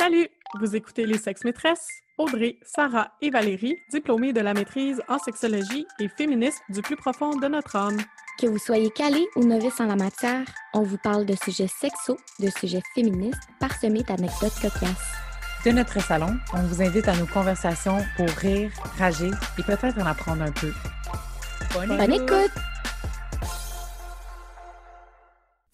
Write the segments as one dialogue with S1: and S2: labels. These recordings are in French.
S1: Salut! Vous écoutez Les Sexes Maîtresses? Audrey, Sarah et Valérie, diplômées de la maîtrise en sexologie et féministes du plus profond de notre âme.
S2: Que vous soyez calé ou novice en la matière, on vous parle de sujets sexos, de sujets féministes, parsemés d'anecdotes cocasses.
S3: De notre salon, on vous invite à nos conversations pour rire, rager et peut-être en apprendre un peu.
S2: Bonne écoute!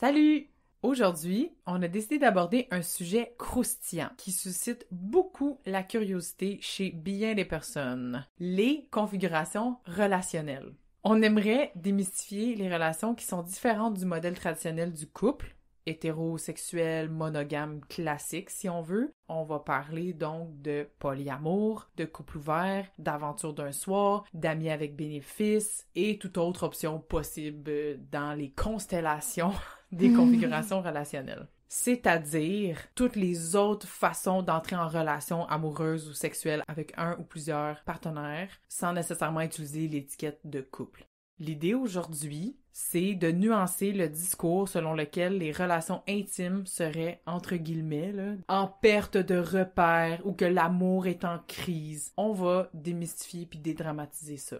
S3: Salut! Aujourd'hui, on a décidé d'aborder un sujet croustillant qui suscite beaucoup la curiosité chez bien des personnes. Les configurations relationnelles. On aimerait démystifier les relations qui sont différentes du modèle traditionnel du couple, hétérosexuel, monogame, classique si on veut. On va parler donc de polyamour, de couple ouvert, d'aventure d'un soir, d'amis avec bénéfice et toute autre option possible dans les constellations des configurations relationnelles. C'est-à-dire toutes les autres façons d'entrer en relation amoureuse ou sexuelle avec un ou plusieurs partenaires sans nécessairement utiliser l'étiquette de couple. L'idée aujourd'hui, c'est de nuancer le discours selon lequel les relations intimes seraient, entre guillemets, là, en perte de repère ou que l'amour est en crise. On va démystifier puis dédramatiser ça.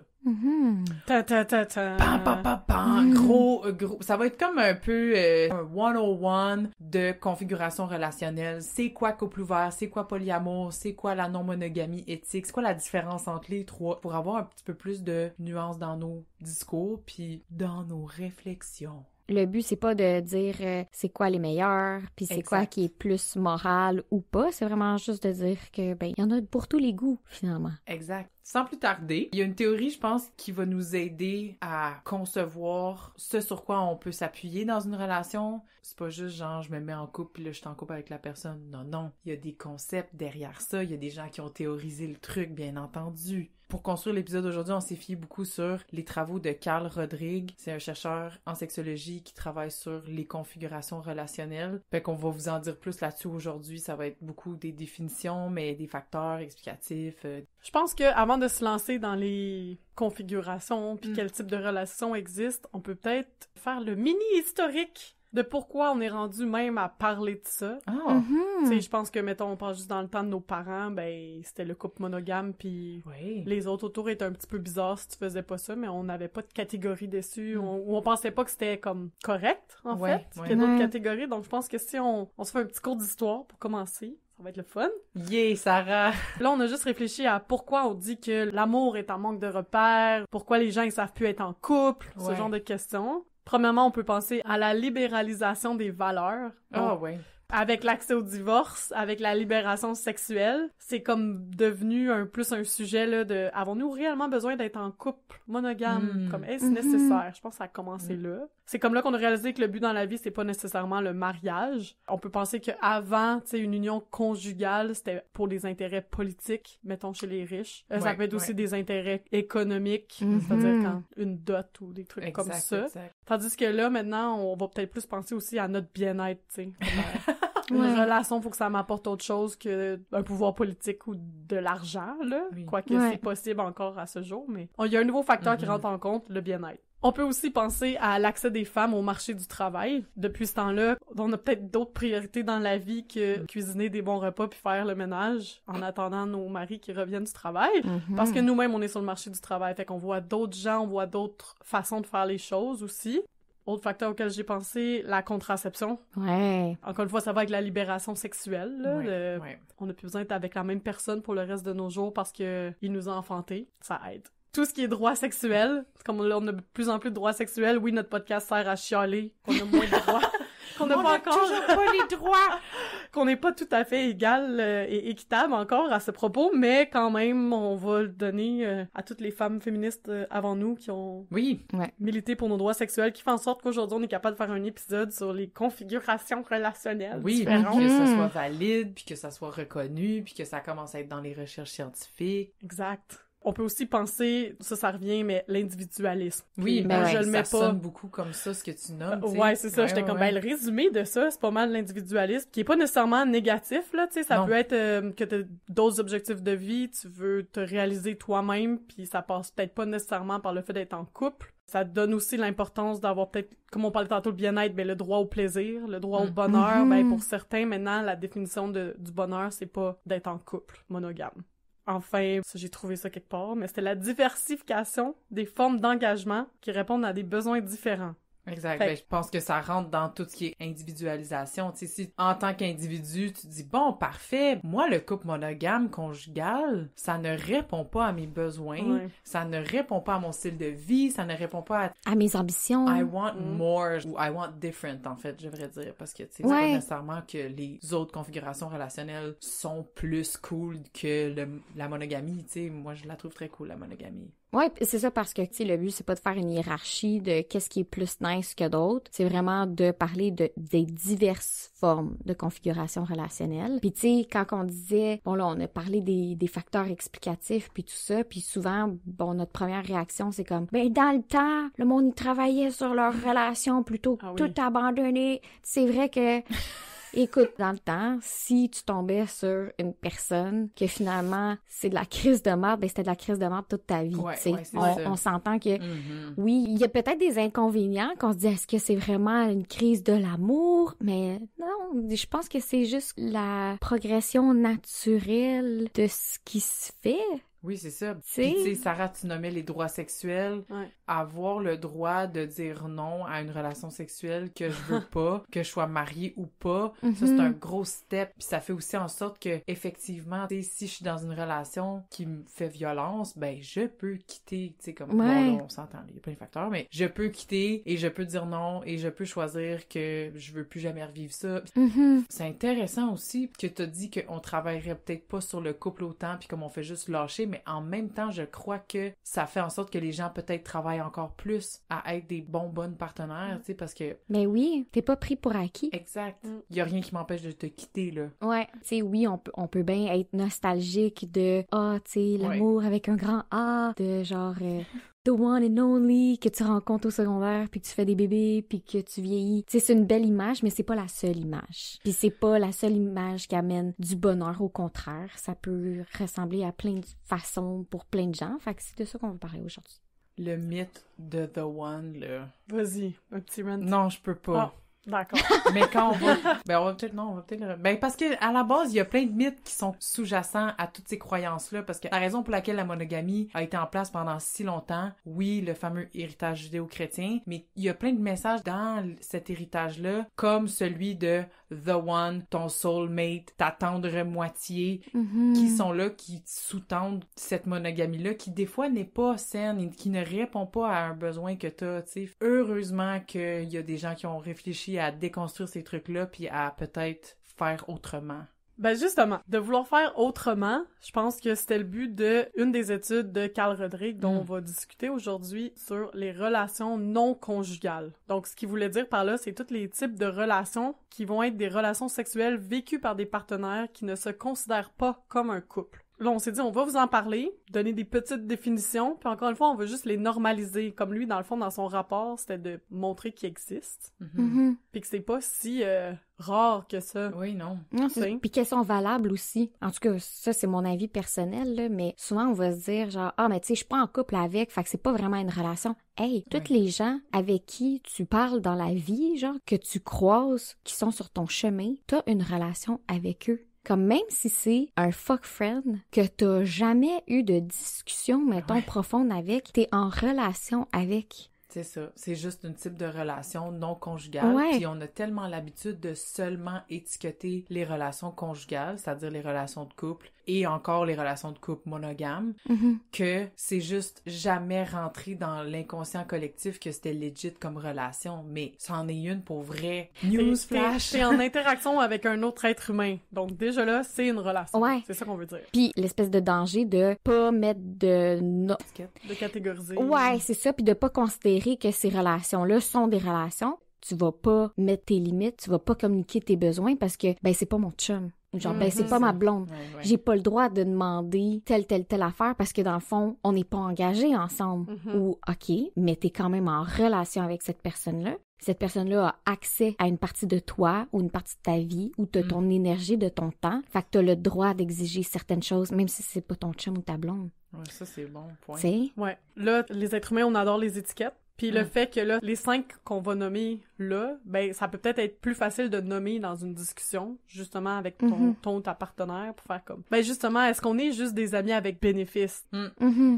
S1: Ta ta ta ta.
S3: Pam, pam, pam, pam. Gros. Ça va être comme un peu un 101 de configuration relationnelle. C'est quoi couple ouvert? C'est quoi polyamour? C'est quoi la non-monogamie éthique? C'est quoi la différence entre les trois? Pour avoir un petit peu plus de nuances dans nos discours puis dans nos réflexions.
S2: Le but, c'est pas de dire c'est quoi les meilleurs, puis c'est quoi qui est plus moral ou pas. C'est vraiment juste de dire que, ben, il y en a pour tous les goûts, finalement.
S3: Exact. Sans plus tarder, il y a une théorie, je pense, qui va nous aider à concevoir ce sur quoi on peut s'appuyer dans une relation. C'est pas juste genre, je me mets en couple, puis là, je suis en couple avec la personne. Non, non. Il y a des concepts derrière ça. Il y a des gens qui ont théorisé le truc, bien entendu. Pour construire l'épisode d'aujourd'hui, on s'est fié beaucoup sur les travaux de Carl Rodrigue. C'est un chercheur en sexologie qui travaille sur les configurations relationnelles. Fait qu'on va vous en dire plus là-dessus aujourd'hui. Ça va être beaucoup des définitions, mais des facteurs explicatifs.
S1: Je pense que avant de se lancer dans les configurations puis quel type de relation existe, on peut peut-être faire le mini historique de pourquoi on est rendu même à parler de ça.
S3: Oh.
S1: Tu sais, je pense que, mettons, on pense juste dans le temps de nos parents, ben, c'était le couple monogame, puis
S3: Oui.
S1: les autres autour étaient un petit peu bizarres si tu faisais pas ça, mais on n'avait pas de catégorie dessus, on pensait pas que c'était comme correct, en fait. Il y a d'autres catégories, donc je pense que si on se fait un petit cours d'histoire pour commencer, ça va être le fun.
S3: Yeah, Sarah!
S1: Là, on a juste réfléchi à pourquoi on dit que l'amour est en manque de repères, pourquoi les gens ils savent plus être en couple, ce genre de questions. Premièrement, on peut penser à la libéralisation des valeurs.
S3: Ah ouais.
S1: Avec l'accès au divorce, avec la libération sexuelle, c'est comme devenu plus un sujet là de avons-nous réellement besoin d'être en couple monogame? Comme est-ce nécessaire? Je pense que ça a commencé là. C'est comme là qu'on a réalisé que le but dans la vie, c'est pas nécessairement le mariage. On peut penser qu'avant, tu sais, une union conjugale, c'était pour des intérêts politiques, mettons chez les riches. Ça peut être aussi des intérêts économiques, c'est-à-dire quand une dot ou des trucs comme ça.
S3: Exact.
S1: Tandis que là, maintenant, on va peut-être plus penser aussi à notre bien-être, tu sais. Une relation, faut que ça m'apporte autre chose que un pouvoir politique ou de l'argent, là. Quoique c'est possible encore à ce jour, mais il y a un nouveau facteur qui rentre en compte, le bien-être. On peut aussi penser à l'accès des femmes au marché du travail. Depuis ce temps-là, on a peut-être d'autres priorités dans la vie que cuisiner des bons repas puis faire le ménage en attendant nos maris qui reviennent du travail. Parce que nous-mêmes, on est sur le marché du travail. Fait qu'on voit d'autres gens, on voit d'autres façons de faire les choses aussi. Autre facteur auquel j'ai pensé, la contraception.
S2: Ouais.
S1: Encore une fois, ça va avec la libération sexuelle. Là, on n'a plus besoin d'être avec la même personne pour le reste de nos jours parce que il nous a enfantés. Ça aide. Tout ce qui est droit sexuel, comme on a de plus en plus de droits sexuels, oui, notre podcast sert à chialer qu'on a moins de droits. Qu'on n'a pas encore
S3: toujours pas les droits!
S1: qu'on n'est pas tout à fait égal et équitable encore à ce propos, mais quand même, on va le donner à toutes les femmes féministes avant nous qui ont milité pour nos droits sexuels, qui fait en sorte qu'aujourd'hui, on est capable de faire un épisode sur les configurations relationnelles différentes.
S3: Que ça soit valide, puis que ça soit reconnu, puis que ça commence à être dans les recherches scientifiques.
S1: Exact. On peut aussi penser, ça revient, mais l'individualisme.
S3: Oui,
S1: mais je le mets
S3: ça
S1: pas.
S3: sonne beaucoup comme ça, ce que tu nommes, tu sais.
S1: Ouais, c'est ça. J'étais comme, ben, le résumé de ça, c'est pas mal l'individualisme, qui est pas nécessairement négatif, là, tu sais. Ça peut être que t'as d'autres objectifs de vie, tu veux te réaliser toi-même, puis ça passe peut-être pas nécessairement par le fait d'être en couple. Ça donne aussi l'importance d'avoir peut-être, comme on parlait tantôt, le bien-être, ben, le droit au plaisir, le droit au bonheur. Ben, pour certains, maintenant, la définition du bonheur, c'est pas d'être en couple monogame. Enfin, j'ai trouvé ça quelque part, mais c'était la diversification des formes d'engagement qui répondent à des besoins différents.
S3: Exact. Ben, je pense que ça rentre dans tout ce qui est individualisation. Tu sais, si en tant qu'individu, tu te dis, bon, parfait, moi, le couple monogame, conjugal, ça ne répond pas à mes besoins, ça ne répond pas à mon style de vie, ça ne répond pas
S2: à mes ambitions.
S3: I want more, ou I want different, en fait, je devrais dire, parce que, tu sais, c'est pas nécessairement que les autres configurations relationnelles sont plus cool que la monogamie, tu sais. Moi, je la trouve très cool, la monogamie.
S2: Ouais, c'est ça, parce que, tu sais, le but, c'est pas de faire une hiérarchie de qu'est-ce qui est plus nice que d'autres. C'est vraiment de parler des diverses formes de configuration relationnelle. Puis, tu sais, quand on disait, bon, là, on a parlé des facteurs explicatifs, puis tout ça, puis souvent, bon, notre première réaction, c'est comme, ben, dans le temps, le monde, il travaillait sur leur relation plutôt que tout abandonner. C'est vrai que... Écoute, dans le temps, si tu tombais sur une personne que finalement, c'est de la crise de merde, ben c'était de la crise de merde toute ta vie. On s'entend que, oui, il y a peut-être des inconvénients qu'on se dit, est-ce que c'est vraiment une crise de l'amour? Mais non, je pense que c'est juste la progression naturelle de ce qui se fait.
S3: Oui, c'est ça. Puis, tu sais, Sarah, tu nommais les droits sexuels. Avoir le droit de dire non à une relation sexuelle que je veux pas, que je sois mariée ou pas, ça, c'est un gros step. Puis ça fait aussi en sorte que, effectivement, tu sais, si je suis dans une relation qui me fait violence, ben, je peux quitter, tu sais, comme, bon, là, on s'entend, il y a plein de facteurs, mais je peux quitter et je peux dire non et je peux choisir que je veux plus jamais revivre ça. C'est intéressant aussi que tu as dit qu'on travaillerait peut-être pas sur le couple autant puis comme on fait juste lâcher, mais en même temps, je crois que ça fait en sorte que les gens peut-être travaillent encore plus à être des bonnes partenaires, tu sais, parce que...
S2: Mais oui, t'es pas pris pour acquis.
S3: Exact. Il y a rien qui m'empêche de te quitter, là.
S2: Ouais. Tu sais, oui, on peut bien être nostalgique de, tu sais, l'amour avec un grand A, de genre... the one and only, que tu rencontres au secondaire, puis que tu fais des bébés, puis que tu vieillis. Tu sais, c'est une belle image, mais c'est pas la seule image. Puis c'est pas la seule image qui amène du bonheur, au contraire. Ça peut ressembler à plein de façons pour plein de gens. Fait que c'est de ça qu'on va parler aujourd'hui.
S3: Le mythe de The One, là.
S1: Vas-y, un petit rant.
S3: Non, je peux pas.
S1: Ah. D'accord.
S3: Mais quand on va... Ben, on va peut-être... Ben, parce que à la base, il y a plein de mythes qui sont sous-jacents à toutes ces croyances-là, parce que la raison pour laquelle la monogamie a été en place pendant si longtemps, oui, le fameux héritage judéo-chrétien, mais il y a plein de messages dans cet héritage-là, comme celui de The One, ton soulmate, ta tendre moitié, qui sont là, qui sous-tendent cette monogamie-là, qui des fois n'est pas saine et qui ne répond pas à un besoin que t'as, tu sais. Heureusement qu'il y a des gens qui ont réfléchi à déconstruire ces trucs-là puis à peut-être faire autrement.
S1: Ben justement, de vouloir faire autrement, je pense que c'était le but de une des études de Carl Roderick dont on va discuter aujourd'hui sur les relations non conjugales. Donc ce qu'il voulait dire par là, c'est tous les types de relations qui vont être des relations sexuelles vécues par des partenaires qui ne se considèrent pas comme un couple. Là, on s'est dit, on va vous en parler, donner des petites définitions, puis encore une fois, on veut juste les normaliser. Comme lui, dans le fond, dans son rapport, c'était de montrer qu'ils existent, puis que c'est pas si rare que ça.
S3: Oui, non.
S2: Puis qu'elles sont valables aussi. En tout cas, ça, c'est mon avis personnel, là, mais souvent, on va se dire, genre, mais tu sais, je suis pas en couple avec, fait que c'est pas vraiment une relation. Hey, toutes les gens avec qui tu parles dans la vie, genre, que tu croises, qui sont sur ton chemin, t'as une relation avec eux. Comme même si c'est un fuck friend que t'as jamais eu de discussion, mettons, profonde avec, t'es en relation avec.
S3: C'est ça. C'est juste un type de relation non conjugale. Puis on a tellement l'habitude de seulement étiqueter les relations conjugales, c'est-à-dire les relations de couple, et encore les relations de couple monogames, que c'est juste jamais rentré dans l'inconscient collectif que c'était legit comme relation. Mais c'en est une pour vrai. Newsflash!
S1: T'es en interaction avec un autre être humain. Donc déjà là, c'est une relation.
S2: Ouais.
S1: C'est ça qu'on veut dire.
S2: Puis l'espèce de danger de pas mettre de
S1: catégoriser.
S2: Ouais, c'est ça. Puis de pas considérer que ces relations-là sont des relations. Tu vas pas mettre tes limites, tu vas pas communiquer tes besoins parce que, ben, c'est pas mon chum. Genre, ben, c'est pas ma blonde. J'ai pas le droit de demander telle affaire parce que dans le fond, on n'est pas engagés ensemble. Ou, OK, mais t'es quand même en relation avec cette personne-là. Cette personne-là a accès à une partie de toi ou une partie de ta vie ou de ton énergie, de ton temps. Fait que t'as le droit d'exiger certaines choses, même si c'est pas ton chum ou ta blonde.
S3: Ouais, ça, c'est bon, point.
S2: T'sais?
S1: Ouais. Là, les êtres humains, on adore les étiquettes. Puis le fait que là, les 5 qu'on va nommer là, ben ça peut peut-être être plus facile de nommer dans une discussion, justement avec ton ou ta partenaire, pour faire comme... Ben justement, est-ce qu'on est juste des amis avec bénéfice?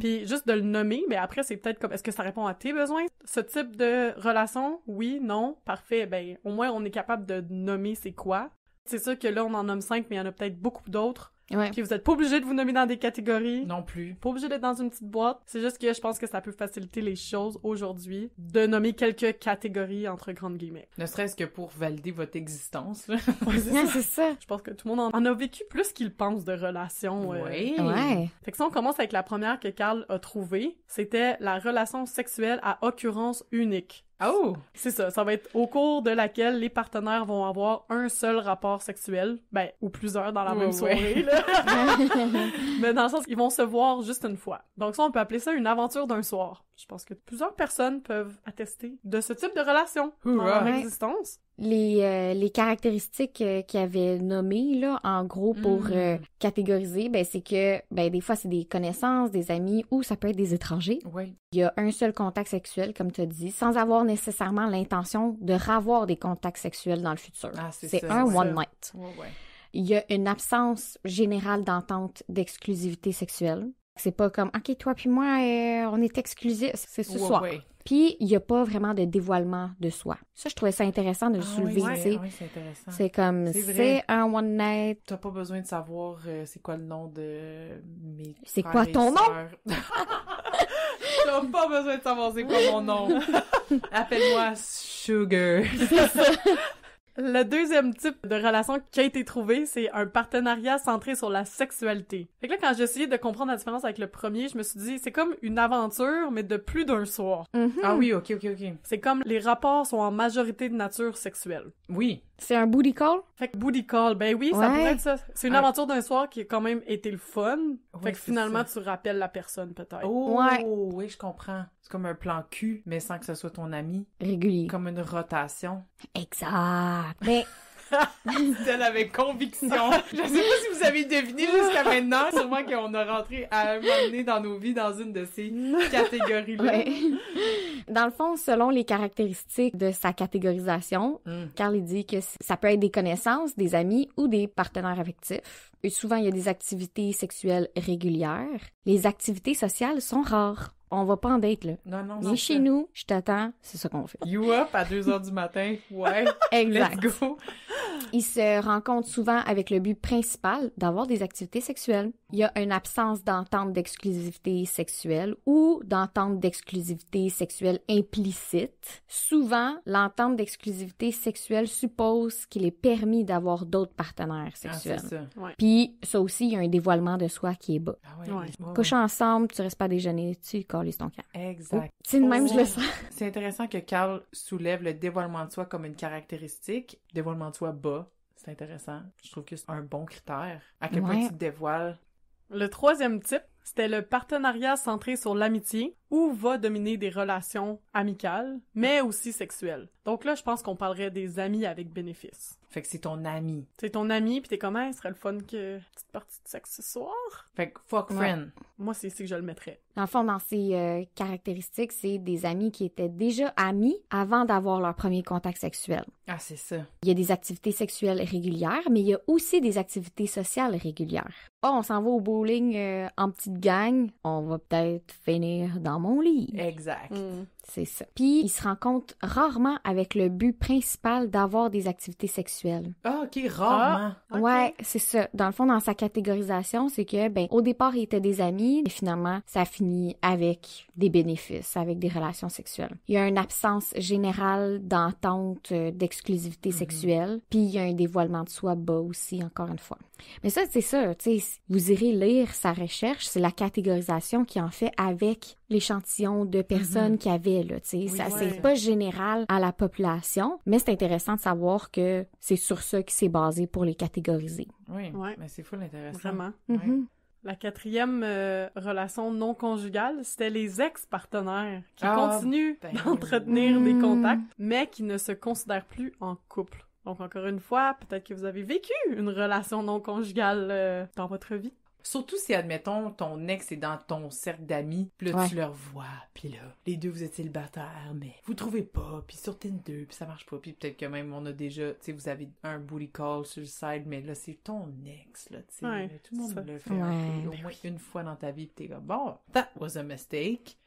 S1: Puis juste de le nommer, mais après c'est peut-être comme, est-ce que ça répond à tes besoins? Ce type de relation? Oui, non, parfait. Ben au moins on est capable de nommer c'est quoi. C'est sûr que là on en nomme 5, mais il y en a peut-être beaucoup d'autres.
S2: Ouais.
S1: Puis vous êtes pas obligé de vous nommer dans des catégories.
S3: Non plus.
S1: Pas obligé d'être dans une petite boîte. C'est juste que je pense que ça peut faciliter les choses aujourd'hui de nommer quelques catégories entre grandes guillemets.
S3: Ne serait-ce que pour valider votre existence. Là.
S1: Ouais,
S2: C'est ça.
S1: Je pense que tout le monde en a vécu plus qu'il pense de relations.
S3: Oui.
S2: Ouais.
S1: Fait que si on commence avec la première que Carl a trouvée, c'était la relation sexuelle à occurrence unique.
S3: Oh!
S1: C'est ça, ça va être au cours de laquelle les partenaires vont avoir un seul rapport sexuel, ben, ou plusieurs dans la même soirée, là. Mais dans le sens qu'ils vont se voir juste une fois. Donc ça, on peut appeler ça une aventure d'un soir. Je pense que plusieurs personnes peuvent attester de ce type de relation dans leur existence.
S2: Les caractéristiques qu'il avait nommées, là, en gros, pour catégoriser, ben, c'est que, ben, des fois, c'est des connaissances, des amis, ou ça peut être des étrangers.
S3: Oui.
S2: Il y a un seul contact sexuel, comme tu as dit, sans avoir nécessairement l'intention de ravoir des contacts sexuels dans le futur.
S3: Ah,
S2: c'est
S3: ça,
S2: un
S3: c'est
S2: one
S3: ça.
S2: night.
S3: Ouais.
S2: Il y a une absence générale d'entente d'exclusivité sexuelle. C'est pas comme, OK, toi puis moi, on est exclusifs, c'est ce soir.
S3: Ouais.
S2: Puis, il y a pas vraiment de dévoilement de soi. Ça, je trouvais ça intéressant de le soulever, tu sais.
S3: Oui, c'est intéressant.
S2: C'est comme,
S3: C'est vrai.
S2: c'est un one night.
S3: T'as pas besoin de savoir c'est quoi le nom de mes
S2: C'est
S3: frères
S2: quoi
S3: et
S2: ton nom?
S3: sœurs. T'as pas besoin de savoir c'est quoi mon nom. Appelle-moi Sugar.
S1: Le deuxième type de relation qui a été trouvé, c'est un partenariat centré sur la sexualité. Fait que là, quand j'ai essayé de comprendre la différence avec le premier, je me suis dit, c'est comme une aventure, mais de plus d'un soir.
S3: Ah oui, ok.
S1: C'est comme les rapports sont en majorité de nature sexuelle.
S3: Oui.
S2: C'est un booty call?
S1: Fait que booty call, ben oui, ça
S2: Ouais.
S1: pourrait être ça. C'est une aventure d'un soir qui a quand même été le fun. Fait
S3: Ouais,
S1: que
S3: c'est
S1: finalement,
S3: ça.
S1: tu rappelles la personne, peut-être.
S3: Oh,
S2: Ouais.
S3: oui, je comprends. C'est comme un plan cul, mais sans que ce soit ton ami.
S2: Régulier.
S3: Comme une rotation.
S2: Exact. Ben,
S3: Dit-elle avec conviction. Je sais pas si vous avez deviné jusqu'à maintenant. Sûrement qu'on a rentré à un moment donné dans nos vies dans une de ces catégories-là.
S2: ouais. Dans le fond, selon les caractéristiques de sa catégorisation, Carl il dit que ça peut être des connaissances, des amis ou des partenaires affectifs. Et souvent, il y a des activités sexuelles régulières. Les activités sociales sont rares. On va pas en date, là.
S3: Non,
S2: Viens chez nous, je t'attends, c'est ça qu'on fait.
S3: You up à 2h du matin. Ouais.
S2: Exact.
S3: Let's go.
S2: Ils se rencontrent souvent avec le but principal d'avoir des activités sexuelles. Il y a une absence d'entente d'exclusivité sexuelle ou d'entente d'exclusivité sexuelle implicite. Souvent, l'entente d'exclusivité sexuelle suppose qu'il est permis d'avoir d'autres partenaires sexuels.
S3: Ah, c'est ça.
S1: Ouais.
S2: Puis, ça aussi, il y a un dévoilement de soi qui est bas.
S3: Ah ouais.
S1: Ouais.
S2: Couche ensemble, tu restes pas à déjeuner, tu calisses ton camp.
S3: Exact.
S2: Tu sais, de même, je le sens.
S3: C'est intéressant que Carl soulève le dévoilement de soi comme une caractéristique. Dévoilement de soi bas. C'est intéressant. Je trouve que c'est un bon critère. À quel point
S2: Ouais.
S3: tu te dévoiles.
S1: Le troisième type, c'était le partenariat centré sur l'amitié ou va dominer des relations amicales, mais aussi sexuelles. Donc là, je pense qu'on parlerait des amis avec bénéfice.
S3: Fait que c'est ton ami.
S1: C'est ton ami, pis t'es comme, il serait le fun que petite partie de sexe ce soir.
S3: Fait que fuck
S2: Ouais.
S3: friend.
S1: Moi, c'est ici que je le mettrais.
S2: Dans le fond, dans ces caractéristiques, c'est des amis qui étaient déjà amis avant d'avoir leur premier contact sexuel.
S3: Ah, c'est ça.
S2: Il y a des activités sexuelles régulières, mais il y a aussi des activités sociales régulières. Oh, on s'en va au bowling en petite gang, on va peut-être finir dans mon lit.
S3: Exact.
S2: C'est ça. Puis, ils se rencontrent rarement avec le but principal d'avoir des activités sexuelles.
S3: Ah, ok, rarement.
S1: Ok.
S2: Ouais, c'est ça. Dans le fond, dans sa catégorisation, c'est que, ben, au départ, ils étaient des amis, mais finalement, ça finit avec des bénéfices, avec des relations sexuelles. Il y a une absence générale d'entente, d'exclusivité sexuelle, puis il y a un dévoilement de soi bas aussi, encore une fois. Mais ça, c'est ça, tu sais, vous irez lire sa recherche, c'est la catégorisation qui en fait avec l'échantillon de personnes qu'il y avait, là, tu sais.
S3: Oui,
S2: Ça,
S3: ouais.
S2: c'est pas général à la population, mais c'est intéressant de savoir que c'est sur ça qu'il s'est basé pour les catégoriser.
S3: Oui,
S1: Ouais.
S3: mais c'est full intéressant.
S1: Vraiment.
S3: Ouais.
S2: Mhm.
S1: La quatrième relation non conjugale, c'était les ex-partenaires qui
S3: Ah,
S1: continuent
S3: ben
S1: d'entretenir des
S2: oui.
S1: contacts, mais qui ne se considèrent plus en couple. Donc, encore une fois, peut-être que vous avez vécu une relation non conjugale dans votre vie.
S3: Surtout si, admettons, ton ex est dans ton cercle d'amis, puis là, tu le revois, puis là, les deux, vous êtes célibataires, mais vous trouvez pas, puis sur Tinder, puis ça marche pas, puis peut-être que même on a déjà, tu sais, vous avez un booty call sur le side, mais là, c'est ton ex, là, tu sais. Tout le monde le fait au moins une fois dans ta vie, puis t'es comme, bon, that was a mistake.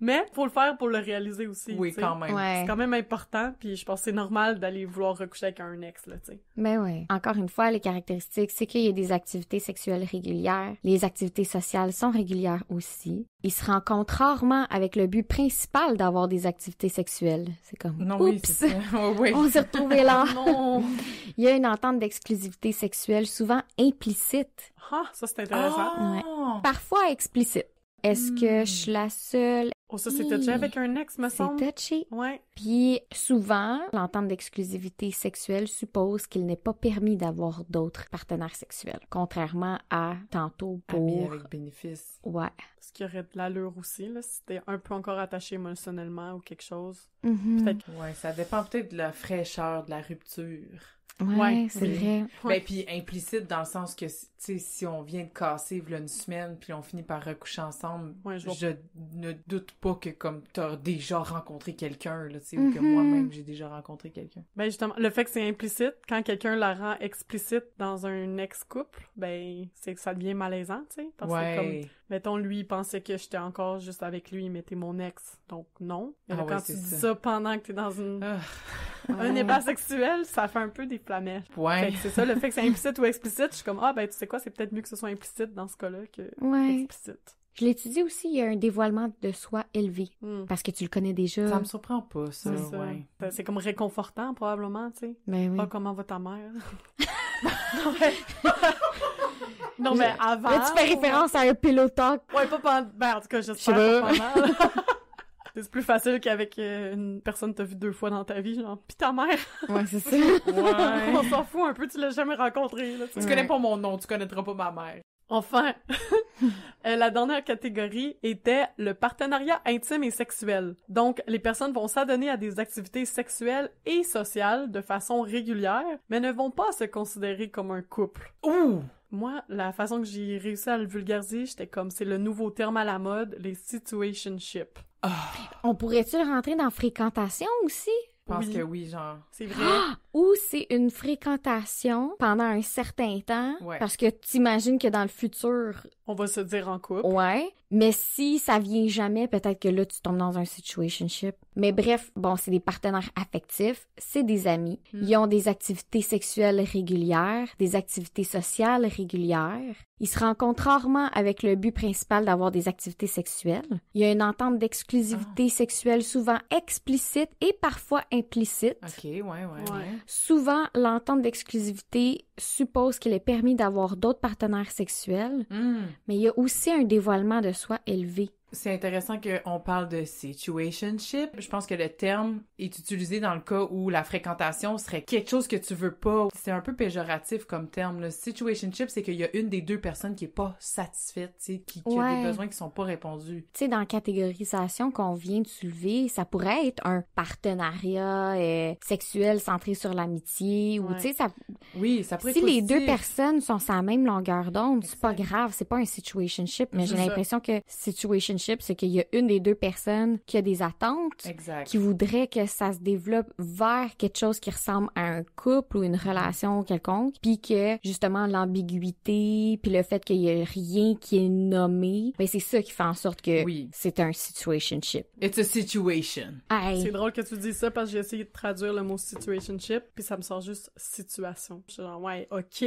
S1: Mais faut le faire pour le réaliser aussi.
S3: Oui,
S1: t'sais.
S3: quand même.
S1: C'est quand même important, puis je pense que c'est normal d'aller vouloir recoucher avec un ex, là, tu sais.
S2: Ben oui. Encore une fois, les caractéristiques, c'est qu'il y a des activités sexuelles régulières. Les activités sociales sont régulières aussi. Ils se rencontrent rarement avec le but principal d'avoir des activités sexuelles. C'est comme,
S3: non,
S2: oups!
S3: Oui, c'est ça. Oui.
S2: On s'est retrouvés là!
S1: Non!
S2: Il y a une entente d'exclusivité sexuelle souvent implicite.
S1: Ah, ça c'est intéressant.
S2: Ouais. Parfois explicite. Est-ce que je suis la seule?
S1: Oh, ça c'est touché avec un ex, me semble.
S2: C'est touché.
S1: Ouais.
S2: Puis souvent, l'entente d'exclusivité sexuelle suppose qu'il n'est pas permis d'avoir d'autres partenaires sexuels, contrairement à tantôt pour...
S3: Amis avec bénéfice.
S2: Ouais.
S1: Parce qu'il y aurait de l'allure aussi, là, si t'es un peu encore attaché émotionnellement ou quelque chose.
S2: Peut-être.
S3: Ouais, ça dépend peut-être de la fraîcheur, de la rupture.
S2: Ouais, c'est vrai.
S3: Ben, puis implicite dans le sens que, tu sais, si on vient de casser v'là une semaine, puis on finit par recoucher ensemble, je ne doute pas que comme t'as déjà rencontré quelqu'un, là, tu sais, ou que moi-même j'ai déjà rencontré quelqu'un.
S1: Ben justement, le fait que c'est implicite, quand quelqu'un la rend explicite dans un ex-couple, ben c'est que ça devient malaisant, tu sais, parce que comme, mettons, lui, il pensait que j'étais encore juste avec lui, mais t'es mon ex, donc non. Mais là, quand tu dis ça pendant que t'es dans un débat sexuel, ça fait un peu des flamèches.
S3: Ouais.
S1: Fait que c'est ça, le fait que c'est implicite ou explicite, je suis comme, ah ben tu sais quoi, c'est peut-être mieux que ce soit implicite dans ce cas-là que explicite.
S2: Je l'étudie aussi, il y a un dévoilement de soi élevé, parce que tu le connais déjà.
S3: Ça me surprend pas, ça.
S1: C'est ça.
S3: Ouais.
S1: C'est comme réconfortant, probablement, tu sais.
S2: Ben oui.
S1: Ah, comment va ta mère? Non, mais avant...
S2: Là, tu fais référence à un pillow talk.
S1: Ouais, pas pendant... Ben, en tout cas, j'espère pas pendant. C'est plus facile qu'avec une personne que t'as vue 2 fois dans ta vie, genre, pis ta mère.
S2: Ouais, c'est ça.
S3: Ouais.
S1: On s'en fout un peu, tu l'as jamais rencontrée, là.
S3: Tu connais pas mon nom, tu connaîtras pas ma mère.
S1: Enfin, la dernière catégorie était le partenariat intime et sexuel. Donc, les personnes vont s'adonner à des activités sexuelles et sociales de façon régulière, mais ne vont pas se considérer comme un couple.
S3: Ouh!
S1: Moi, la façon que j'ai réussi à le vulgariser, j'étais comme, c'est le nouveau terme à la mode, les situationships.
S3: Oh.
S2: On pourrait-tu le rentrer dans fréquentation aussi?
S3: Je pense que oui, genre.
S1: C'est vrai.
S2: Ou c'est une fréquentation pendant un certain temps, parce que t'imagines que dans le futur...
S1: On va se dire en couple.
S2: Ouais, mais si ça vient jamais, peut-être que là, tu tombes dans un situationship. Mais bref, bon, c'est des partenaires affectifs, c'est des amis. Ils ont des activités sexuelles régulières, des activités sociales régulières. Ils se rencontrent rarement avec le but principal d'avoir des activités sexuelles. Il y a une entente d'exclusivité sexuelle souvent explicite et parfois implicite.
S3: OK, ouais.
S2: Souvent, l'entente d'exclusivité suppose qu'il est permis d'avoir d'autres partenaires sexuels, mais il y a aussi un dévoilement de soi élevé.
S3: C'est intéressant qu'on parle de situationship. Je pense que le terme est utilisé dans le cas où la fréquentation serait quelque chose que tu veux pas. C'est un peu péjoratif comme terme. Le situationship, c'est qu'il y a une des deux personnes qui est pas satisfaite, tu sais, qui a des besoins qui sont pas répondus.
S2: Tu sais, dans la catégorisation qu'on vient de soulever, ça pourrait être un partenariat sexuel centré sur l'amitié ou, tu sais, ça...
S3: Oui, ça pourrait
S2: être
S3: Si
S2: les deux personnes sont sur la même longueur d'onde, c'est pas grave, c'est pas un situationship, mais j'ai l'impression que situationship, c'est qu'il y a une des deux personnes qui a des attentes, qui voudrait que ça se développe vers quelque chose qui ressemble à un couple ou une relation quelconque, puis que justement l'ambiguïté, puis le fait qu'il y a rien qui est nommé, ben c'est ça qui fait en sorte que c'est un situationship.
S3: It's a situation.
S2: Aye.
S1: C'est drôle que tu dises ça parce que j'ai essayé de traduire le mot situationship, puis ça me sort juste situation. Je suis genre, ouais, ok.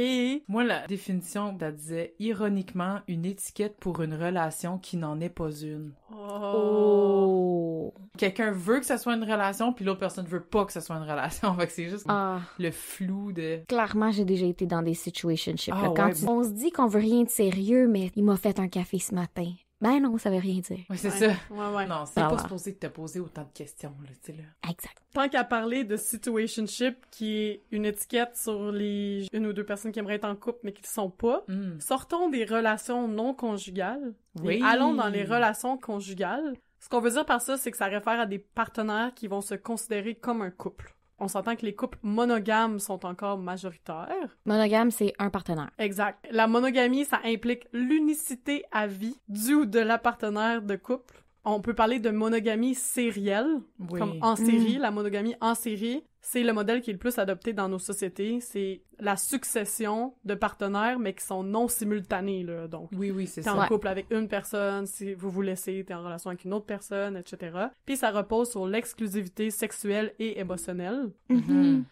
S3: Moi, la définition, ça disait ironiquement une étiquette pour une relation qui n'en est pas une.
S2: Oh.
S3: Quelqu'un veut que ça soit une relation, puis l'autre personne veut pas que ça soit une relation. Fait que c'est juste le flou de...
S2: Clairement, j'ai déjà été dans des situationships. On se dit qu'on veut rien de sérieux, mais il m'a fait un café ce matin. Ben non, ça veut rien dire.
S3: Oui, c'est ça.
S1: Ouais.
S3: Non, c'est pas supposé te poser autant de questions, là, tu sais, là.
S2: Exact.
S1: Tant qu'à parler de situationship, qui est une étiquette sur les une ou deux personnes qui aimeraient être en couple, mais qui ne sont pas, sortons des relations non conjugales. Et allons dans les relations conjugales. Ce qu'on veut dire par ça, c'est que ça réfère à des partenaires qui vont se considérer comme un couple. On s'entend que les couples monogames sont encore majoritaires.
S2: Monogame, c'est un partenaire.
S1: Exact. La monogamie, ça implique l'unicité à vie du ou de la partenaire de couple. On peut parler de monogamie sérielle, comme en série, la monogamie en série. C'est le modèle qui est le plus adopté dans nos sociétés. C'est la succession de partenaires, mais qui sont non simultanés, là. Donc,
S3: oui, c'est ça.
S1: t'es en couple avec une personne, si vous vous laissez, t'es en relation avec une autre personne, etc. Puis ça repose sur l'exclusivité sexuelle et émotionnelle.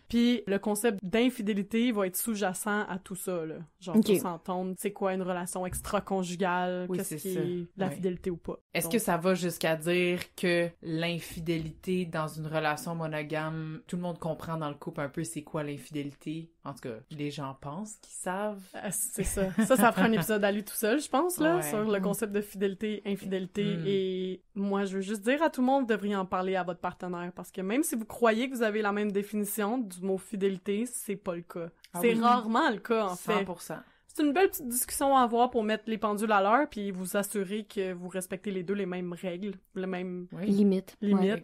S1: Puis le concept d'infidélité va être sous-jacent à tout ça, là. Genre, pour s'entendre, c'est quoi une relation extra-conjugale, qu'est-ce qui est la fidélité ou pas.
S3: Est-ce que ça va jusqu'à dire que l'infidélité dans une relation monogame, tout le monde comprend dans le couple un peu c'est quoi l'infidélité? En tout cas, les gens pensent qu'ils savent.
S1: C'est ça. Ça fera un épisode à lui tout seul, je pense, là, sur le concept de fidélité, infidélité. Et moi, je veux juste dire à tout le monde, vous devriez en parler à votre partenaire, parce que même si vous croyez que vous avez la même définition du mot fidélité, c'est pas le cas. C'est rarement le cas, en
S3: 100%.
S1: fait. C'est une belle petite discussion à avoir pour mettre les pendules à l'heure puis vous assurer que vous respectez les deux les mêmes règles, les mêmes
S2: limites.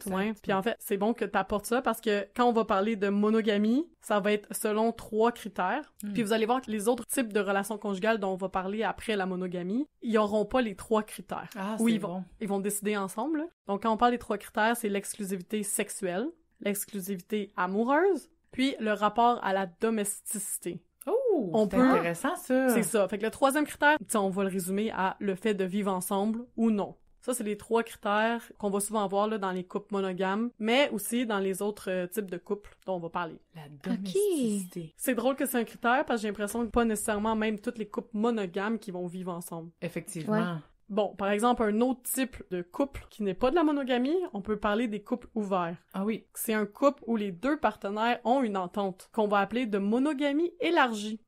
S1: Ouais. Puis en fait, c'est bon que tu apportes ça parce que quand on va parler de monogamie, ça va être selon 3 critères. Puis vous allez voir que les autres types de relations conjugales dont on va parler après la monogamie, ils auront pas les 3 critères. Ils vont décider ensemble, là. Donc quand on parle des 3 critères, c'est l'exclusivité sexuelle, l'exclusivité amoureuse, puis le rapport à la domesticité.
S3: Oh, c'est intéressant, ça!
S1: C'est ça. Fait que le 3e critère, on va le résumer à le fait de vivre ensemble ou non. Ça, c'est les 3 critères qu'on va souvent voir là, dans les couples monogames, mais aussi dans les autres types de couples dont on va parler.
S3: La domesticité.
S1: C'est drôle que c'est un critère, parce que j'ai l'impression que pas nécessairement même tous les couples monogames qui vont vivre ensemble.
S3: Effectivement.
S2: Ouais.
S1: Bon, par exemple, un autre type de couple qui n'est pas de la monogamie, on peut parler des couples ouverts.
S3: Ah oui.
S1: C'est un couple où les 2 partenaires ont une entente, qu'on va appeler de monogamie élargie.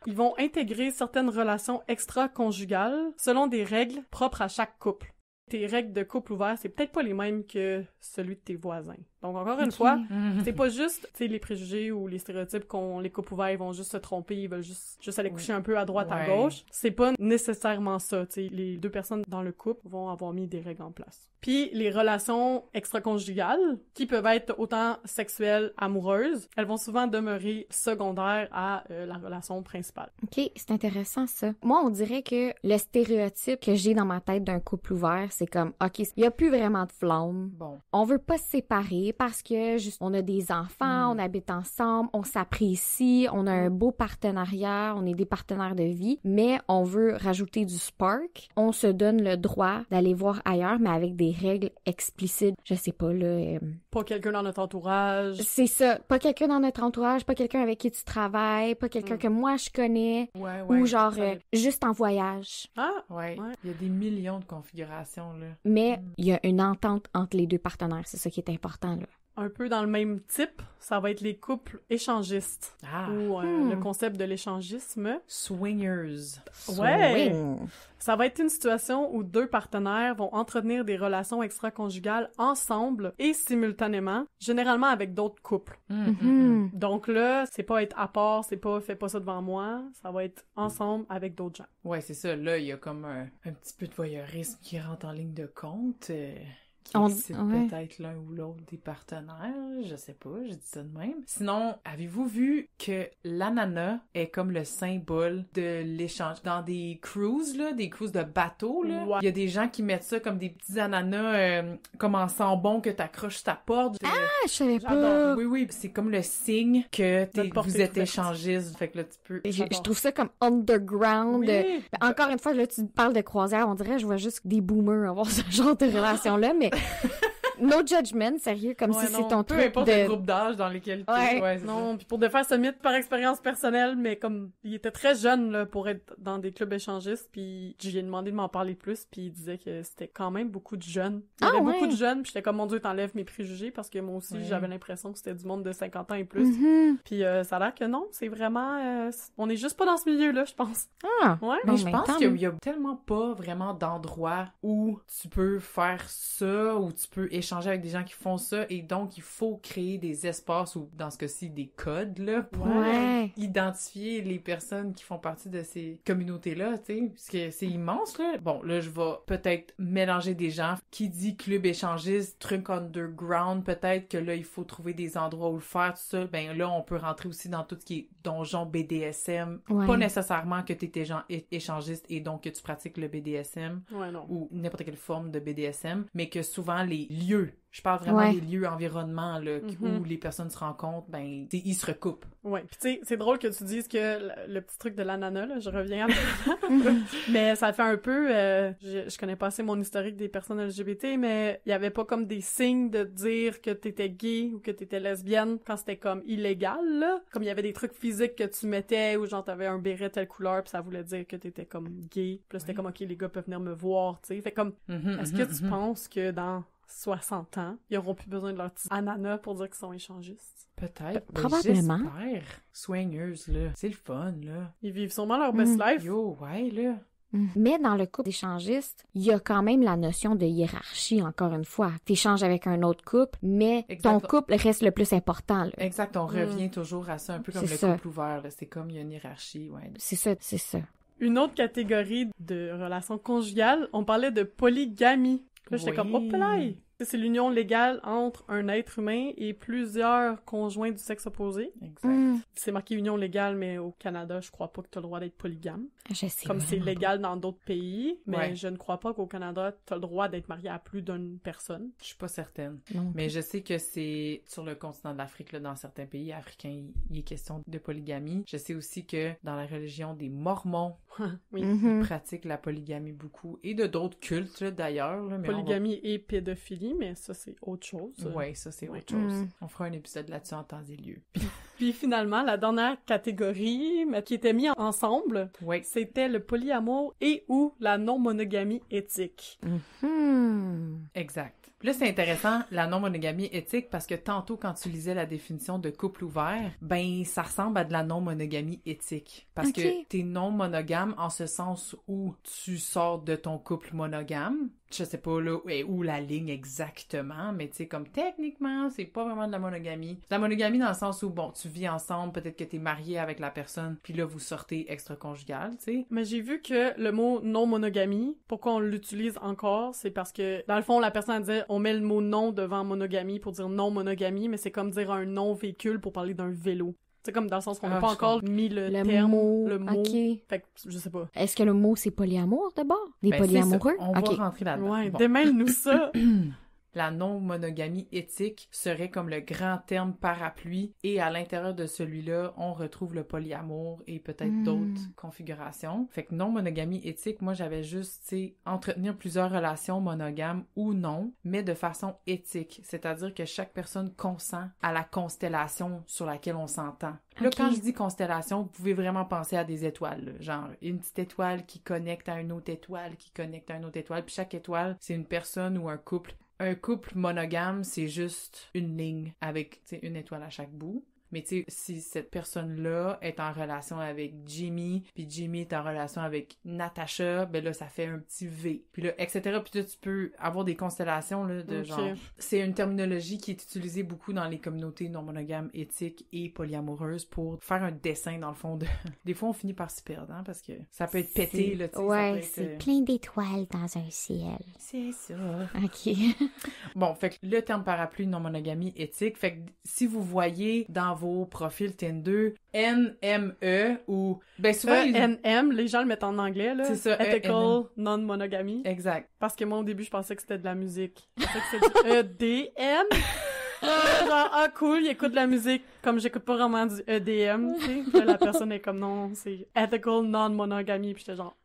S1: Ils vont intégrer certaines relations extra-conjugales selon des règles propres à chaque couple. Tes règles de couple ouvert, c'est peut-être pas les mêmes que celui de tes voisins. Donc, encore une fois, c'est pas juste, tu sais, les préjugés ou les stéréotypes qu'on les couples ouverts, ils vont juste se tromper, ils veulent juste aller coucher un peu à droite, à gauche. C'est pas nécessairement ça, tu sais. Les 2 personnes dans le couple vont avoir mis des règles en place. Puis, les relations extra-conjugales, qui peuvent être autant sexuelles, amoureuses, elles vont souvent demeurer secondaires à la relation principale.
S2: OK, c'est intéressant, ça. Moi, on dirait que le stéréotype que j'ai dans ma tête d'un couple ouvert, c'est comme, OK, il y a plus vraiment de flamme.
S3: Bon.
S2: On veut pas se séparer parce que juste, on a des enfants, on habite ensemble, on s'apprécie, on a un beau partenariat, on est des partenaires de vie, mais on veut rajouter du spark. On se donne le droit d'aller voir ailleurs, mais avec des règles explicites. Je sais pas, là...
S1: Pas quelqu'un dans notre entourage.
S2: C'est ça. Pas quelqu'un dans notre entourage, pas quelqu'un avec qui tu travailles, pas quelqu'un que moi je connais. Ou genre, juste en voyage.
S3: Ouais. Il y a des millions de configurations, là.
S2: Mais il y a une entente entre les 2 partenaires. C'est ça qui est important, là.
S1: Un peu dans le même type, ça va être les couples échangistes. Ou le concept de l'échangisme.
S3: Swingers.
S1: Ouais! Ça va être une situation où 2 partenaires vont entretenir des relations extra-conjugales ensemble et simultanément, généralement avec d'autres couples. Donc là, c'est pas être à part, c'est pas fais pas ça devant moi, ça va être ensemble avec d'autres gens.
S3: Ouais, c'est ça. Là, il y a comme un petit peu de voyeurisme qui rentre en ligne de compte. Qui excite peut-être l'un ou l'autre des partenaires, je sais pas, je dis ça de même. Sinon, avez-vous vu que l'ananas est comme le symbole de l'échange? Dans des cruises, là, des cruises de bateau, là, il y a des gens qui mettent ça comme des petits ananas comme en sambon que t'accroches ta porte.
S2: Je savais pas!
S3: Oui, c'est comme le signe que vous êtes échangistes, fait que là, tu peux...
S2: Je trouve ça comme underground.
S1: Oui.
S2: Encore une fois, là, tu parles de croisière, on dirait, je vois juste des boomers avoir ce genre de relation-là, mais no judgment, sérieux, comme si c'est ton truc.
S3: Peu importe le groupe d'âge dans lequel tu es.
S1: Non, puis pour défaire ce mythe par expérience personnelle, mais comme il était très jeune là, pour être dans des clubs échangistes, puis j'ai demandé de m'en parler plus, puis il disait que c'était quand même beaucoup de jeunes. Il y avait beaucoup de jeunes, puis j'étais comme, mon Dieu, t'enlèves mes préjugés, parce que moi aussi, j'avais l'impression que c'était du monde de 50 ans et plus. Puis ça a l'air que non, c'est vraiment... on est juste pas dans ce milieu-là, je pense.
S3: Mais je pense qu'il y a tellement pas vraiment d'endroits où tu peux faire ça, où tu peux échanger échanger avec des gens qui font ça et donc il faut créer des espaces ou, dans ce cas-ci, des codes, là, pour identifier les personnes qui font partie de ces communautés-là, tu sais, parce que c'est immense, là. Bon, là, je vais peut-être mélanger des gens. Qui dit club échangiste, truc underground, peut-être que là, il faut trouver des endroits où le faire, tout ça. Ben là, on peut rentrer aussi dans tout ce qui est donjon BDSM. Pas nécessairement que t'es échangiste et donc que tu pratiques le BDSM ou n'importe quelle forme de BDSM, mais que souvent les lieux, je parle vraiment des lieux environnements là, où les personnes se rencontrent, ben ils se recoupent.
S1: Ouais, puis tu sais, c'est drôle que tu dises que le petit truc de l'ananas, là, je reviens à mais ça fait un peu, je connais pas assez mon historique des personnes LGBT, mais il y avait pas comme des signes de dire que t'étais gay ou que t'étais lesbienne quand c'était comme illégal, là. Comme il y avait des trucs physiques que tu mettais ou genre t'avais un béret telle couleur pis ça voulait dire que t'étais comme gay. Puis là, c'était comme, OK, les gars peuvent venir me voir, tu sais. Fait comme, est-ce que tu penses que dans 60 ans, ils auront plus besoin de leur petit ananas pour dire qu'ils sont échangistes?
S3: Peut-être.
S2: Probablement.
S3: J'espère. Swingers, là. C'est le fun, là.
S1: Ils vivent sûrement leur best life.
S3: Yo, ouais, là.
S2: Mais dans le couple d'échangistes, il y a quand même la notion de hiérarchie, encore une fois. T'échanges avec un autre couple, mais ton couple reste le plus important. Là.
S3: Exact, on revient toujours à ça, un peu comme le couple ouvert. Là. C'est comme il y a une hiérarchie. Ouais.
S2: C'est ça.
S1: Une autre catégorie de relations conjugales, on parlait de polygamie. Là, j'étais comme, hop là! C'est l'union légale entre un être humain et plusieurs conjoints du sexe opposé.
S3: Exact.
S1: C'est marqué union légale, mais au Canada, je crois pas que t'as le droit d'être polygame.
S2: Je sais.
S1: Comme c'est légal dans d'autres pays, mais je ne crois pas qu'au Canada, t'as le droit d'être marié à plus d'une personne.
S3: Je suis pas certaine. Non. Mais je sais que c'est sur le continent de l'Afrique, là, dans certains pays africains, il est question de polygamie. Je sais aussi que dans la religion des Mormons, ils pratiquent la polygamie beaucoup. Et de d'autres cultes, là, d'ailleurs. Là, mais
S1: polygamie et pédophilie, mais ça, c'est autre chose.
S3: Oui, ça, c'est autre chose. On fera un épisode là-dessus en temps et lieu.
S1: Puis finalement, la dernière catégorie qui était mise ensemble, c'était le polyamour et ou la non-monogamie éthique.
S3: Exact. Puis là, c'est intéressant, la non-monogamie éthique, parce que tantôt, quand tu lisais la définition de couple ouvert, ben, ça ressemble à de la non-monogamie éthique. Parce que t'es non-monogame en ce sens où tu sors de ton couple monogame. Je sais pas là où la ligne exactement, mais tu sais, comme techniquement, c'est pas vraiment de la monogamie. C'est de la monogamie dans le sens où, bon, tu vis ensemble, peut-être que t'es marié avec la personne, puis là, vous sortez extra-conjugal, tu sais.
S1: Mais j'ai vu que le mot non-monogamie, pourquoi on l'utilise encore, c'est parce que, dans le fond, la personne disait, on met le mot non devant monogamie pour dire non-monogamie, mais c'est comme dire un non-véhicule pour parler d'un vélo. C'est comme dans le sens qu'on n'a pas encore mis le terme, le mot.
S2: Okay.
S1: Fait que je sais pas.
S2: Est-ce que le mot c'est polyamour d'abord? Des polyamoureux?
S3: On va rentrer là-dedans.
S1: Ouais, démêle-nous ça.
S3: La non-monogamie éthique serait comme le grand terme parapluie et à l'intérieur de celui-là, on retrouve le polyamour et peut-être d'autres configurations. Fait que non-monogamie éthique, moi j'avais juste, tu sais, entretenir plusieurs relations monogames ou non, mais de façon éthique. C'est-à-dire que chaque personne consent à la constellation sur laquelle on s'entend. Là, quand je dis constellation, vous pouvez vraiment penser à des étoiles, là. Genre une petite étoile qui connecte à une autre étoile, qui connecte à une autre étoile, puis chaque étoile, c'est une personne ou un couple. Un couple monogame, c'est juste une ligne avec, tu sais, une étoile à chaque bout. Mais tu sais, si cette personne-là est en relation avec Jimmy, puis Jimmy est en relation avec Natasha, ben là, ça fait un petit V. Puis là, etc. Puis là, tu peux avoir des constellations, là, de genre... C'est une terminologie qui est utilisée beaucoup dans les communautés non-monogames, éthiques et polyamoureuses pour faire un dessin, dans le fond, de... Des fois, on finit par se perdre, hein, parce que ça peut être pété, là, tu sais.
S2: Ouais, c'est plein d'étoiles dans un ciel.
S3: C'est ça.
S2: OK.
S3: Bon, fait que le terme parapluie non-monogamie éthique, fait que si vous voyez dans vos profils Tinder NME ou ben souvent
S1: NM, les gens le mettent en anglais là.
S3: C'est ça,
S1: Ethical non-monogamie.
S3: Exact.
S1: Parce que moi au début je pensais que c'était de la musique. Je pensais que c'était du EDM. Genre ah cool, il écoute de la musique comme j'écoute pas vraiment du EDM, tu sais. Puis la personne est comme non, c'est Ethical non-monogamie puis j'étais genre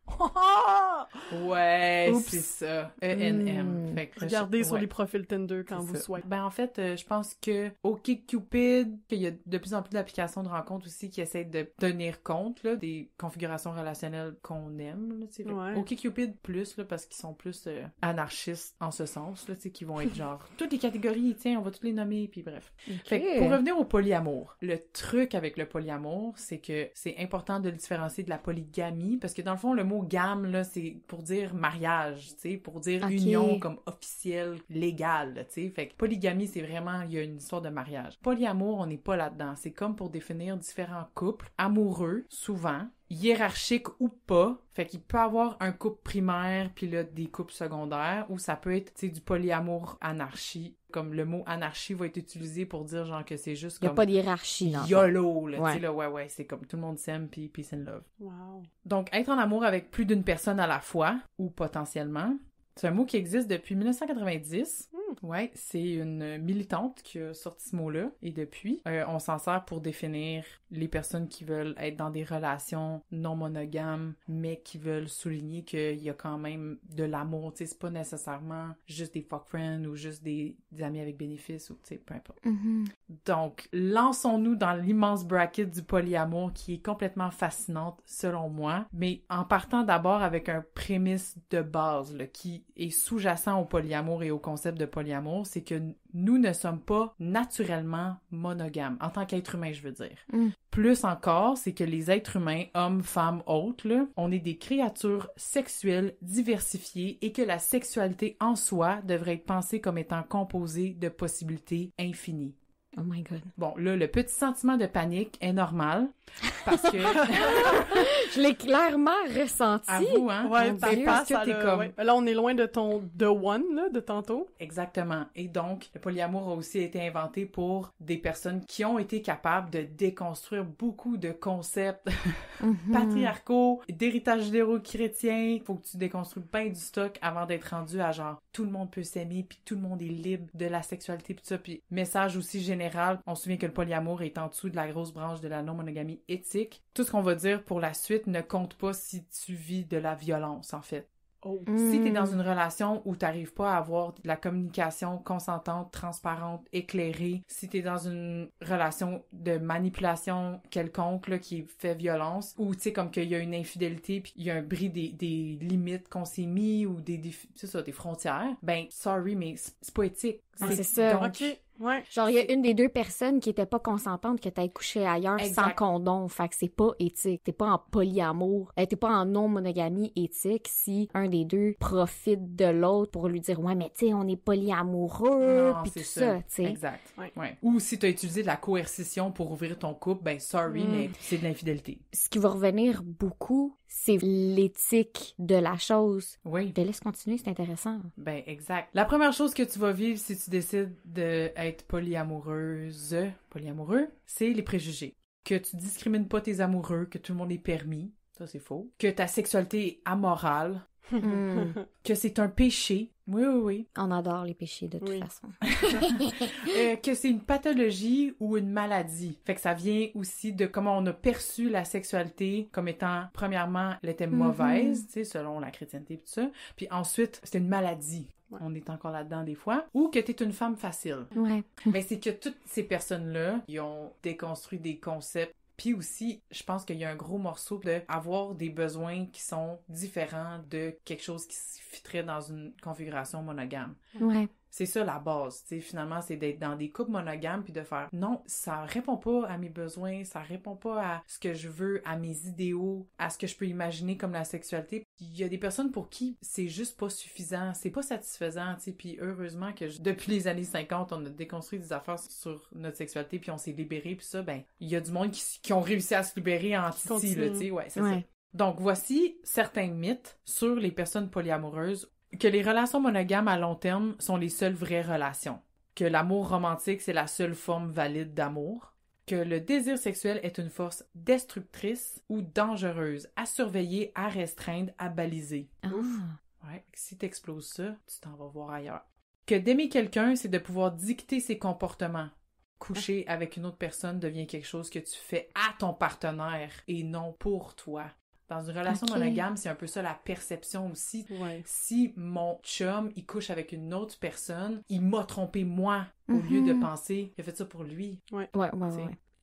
S3: ouais, oups. C'est ça. ENM. Fait que
S1: regardez sur les profils Tinder quand vous souhaitez.
S3: Ben en fait, je pense que OkCupid, qu'il y a de plus en plus d'applications de rencontres aussi qui essayent de tenir compte là, des configurations relationnelles qu'on aime. Là, ouais. OkCupid plus là, parce qu'ils sont plus anarchistes en ce sens, là, qui vont être genre toutes les catégories, tiens, on va toutes les nommer, puis bref. Okay. Fait que pour revenir au polyamour, le truc avec le polyamour, c'est que c'est important de le différencier de la polygamie, parce que dans le fond, le mot polyamour-game, là, c'est pour dire mariage, tu sais, pour dire union comme officielle, légale, tu sais. Fait que polygamie, c'est vraiment, il y a une histoire de mariage. Polyamour, on n'est pas là-dedans. C'est comme pour définir différents couples amoureux, souvent, hiérarchique ou pas. Fait qu'il peut avoir un couple primaire puis là des couples secondaires ou ça peut être, tu sais, du polyamour anarchie. Comme le mot anarchie va être utilisé pour dire genre que c'est juste comme...
S2: Il n'y a pas de hiérarchie, non?
S3: YOLO, là, tu sais, là, ouais, c'est comme tout le monde s'aime puis peace and love.
S1: Wow.
S3: Donc, être en amour avec plus d'une personne à la fois, ou potentiellement, c'est un mot qui existe depuis 1990. Ouais, c'est une militante qui a sorti ce mot-là. Et depuis, on s'en sert pour définir les personnes qui veulent être dans des relations non monogames, mais qui veulent souligner qu'il y a quand même de l'amour. Tu sais, c'est pas nécessairement juste des fuck friends ou juste des amis avec bénéfice ou, tu sais, peu importe.
S2: Mm-hmm.
S3: Donc, lançons-nous dans l'immense bracket du polyamour qui est complètement fascinante, selon moi, mais en partant d'abord avec un prémisse de base, là, qui est sous-jacent au polyamour et au concept de polyamour, c'est que nous ne sommes pas naturellement monogames, en tant qu'être humain, je veux dire. Plus encore, c'est que les êtres humains, hommes, femmes, autres, là, on est des créatures sexuelles diversifiées et que la sexualité en soi devrait être pensée comme étant composée de possibilités infinies.
S2: Oh my God.
S3: Bon, là, le petit sentiment de panique est normal, parce que...
S2: Je l'ai clairement ressenti.
S3: Avoue, hein?
S1: Ouais,
S3: ça passe, que t'es comme...
S1: Ouais. Là, on est loin de ton The One, là, de tantôt.
S3: Exactement. Et donc, le polyamour a aussi été inventé pour des personnes qui ont été capables de déconstruire beaucoup de concepts patriarcaux, d'héritage judéo-chrétien. Faut que tu déconstruis bien du stock avant d'être rendu à genre, tout le monde peut s'aimer, puis tout le monde est libre de la sexualité, puis tout ça. Puis message aussi général, on se souvient que le polyamour est en dessous de la grosse branche de la non-monogamie éthique. Tout ce qu'on va dire pour la suite ne compte pas si tu vis de la violence, en fait.
S1: Oh.
S3: Si t'es dans une relation où t'arrives pas à avoir de la communication consentante, transparente, éclairée, si t'es dans une relation de manipulation quelconque là, qui fait violence, ou tu sais comme qu'il y a une infidélité puis il y a un bris des limites qu'on s'est mis ou des frontières, ben sorry mais c'est pas éthique.
S2: C'est ça.
S3: Donc,
S1: OK. Ouais.
S2: Genre, il y a une des deux personnes qui était pas consentante que t'ailles coucher ailleurs
S3: Exact.
S2: sans condom. Fait que c'est pas éthique. T'es pas en polyamour. T'es pas en non-monogamie éthique si un des deux profite de l'autre pour lui dire « Ouais, mais tu sais, on est polyamoureux. » Puis tout ça, tu sais.
S3: Exact.
S1: Ouais.
S3: Ouais. Ou si t'as utilisé de la coercition pour ouvrir ton couple, ben sorry, mais c'est de l'infidélité.
S2: Ce qui va revenir beaucoup, c'est l'éthique de la chose.
S3: Oui.
S2: Je te laisse continuer, c'est intéressant.
S3: Ben, exact. La première chose que tu vas vivre si tu décides d'être polyamoureux, c'est les préjugés. Que tu discrimines pas tes amoureux, que tout le monde est permis. Ça, c'est faux. Que ta sexualité est amorale. Que c'est un péché. Oui.
S2: On adore les péchés de toute
S1: Oui.
S2: façon.
S3: Que c'est une pathologie ou une maladie. Fait que ça vient aussi de comment on a perçu la sexualité comme étant, premièrement, elle était mauvaise, tu sais, selon la chrétienté et tout ça. Puis ensuite, c'était une maladie. Ouais. On est encore là-dedans des fois. Ou que t'es une femme facile.
S2: Ouais.
S3: Mais c'est que toutes ces personnes-là, ils ont déconstruit des concepts. Puis aussi, je pense qu'il y a un gros morceau d'avoir des besoins qui sont différents de quelque chose qui se fitterait dans une configuration monogame.
S2: Ouais.
S3: C'est ça la base, tu sais, finalement, c'est d'être dans des couples monogames puis de faire non, ça répond pas à mes besoins, ça répond pas à ce que je veux, à mes idéaux, à ce que je peux imaginer comme la sexualité. Il y a des personnes pour qui c'est juste pas suffisant, c'est pas satisfaisant, tu sais, puis heureusement que depuis les années 50, on a déconstruit des affaires sur notre sexualité puis on s'est libéré puis ça, ben, il y a du monde qui ont réussi à se libérer en titi, là, tu sais, ouais, c'est ça. Donc, voici certains mythes sur les personnes polyamoureuses. Que les relations monogames à long terme sont les seules vraies relations. Que l'amour romantique, c'est la seule forme valide d'amour. Que le désir sexuel est une force destructrice ou dangereuse, à surveiller, à restreindre, à baliser. Ouf! Ouais, si t'exploses ça, tu t'en vas voir ailleurs. Que d'aimer quelqu'un, c'est de pouvoir dicter ses comportements. Coucher avec une autre personne devient quelque chose que tu fais à ton partenaire et non pour toi. Dans une relation monogame, c'est un peu ça la perception aussi. Ouais. Si mon chum, il couche avec une autre personne, il m'a trompé moi au lieu de penser, il a fait ça pour lui.
S2: Ouais.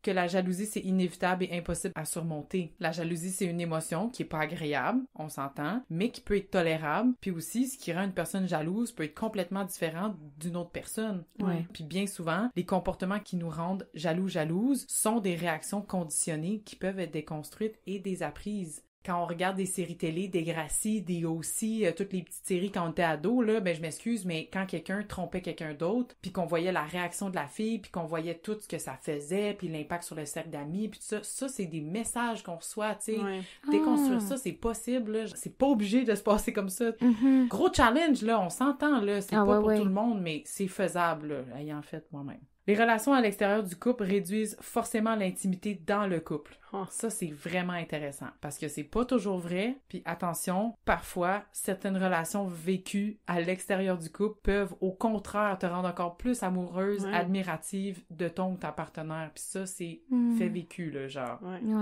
S3: Que la jalousie, c'est inévitable et impossible à surmonter. La jalousie, c'est une émotion qui est pas agréable, on s'entend, mais qui peut être tolérable. Puis aussi, ce qui rend une personne jalouse peut être complètement différent d'une autre personne.
S2: Ouais.
S3: Puis bien souvent, les comportements qui nous rendent jalouses sont des réactions conditionnées qui peuvent être déconstruites et désapprises. Quand on regarde des séries télé, des Degrassi, des aussi, toutes les petites séries quand on était ado, là, ben je m'excuse, mais quand quelqu'un trompait quelqu'un d'autre, puis qu'on voyait la réaction de la fille, puis qu'on voyait tout ce que ça faisait, puis l'impact sur le cercle d'amis, puis tout ça, ça, c'est des messages qu'on reçoit, tu sais.
S1: Ouais.
S3: Déconstruire ça, c'est possible, là. C'est pas obligé de se passer comme ça. Gros challenge, là, on s'entend, là. C'est pas pour tout le monde, mais c'est faisable, là, ayant fait moi-même. Les relations à l'extérieur du couple réduisent forcément l'intimité dans le couple. Ça, c'est vraiment intéressant parce que c'est pas toujours vrai. Puis attention, parfois, certaines relations vécues à l'extérieur du couple peuvent au contraire te rendre encore plus amoureuse, admirative de ton ou ta partenaire. Puis ça, c'est fait vécu, là, genre.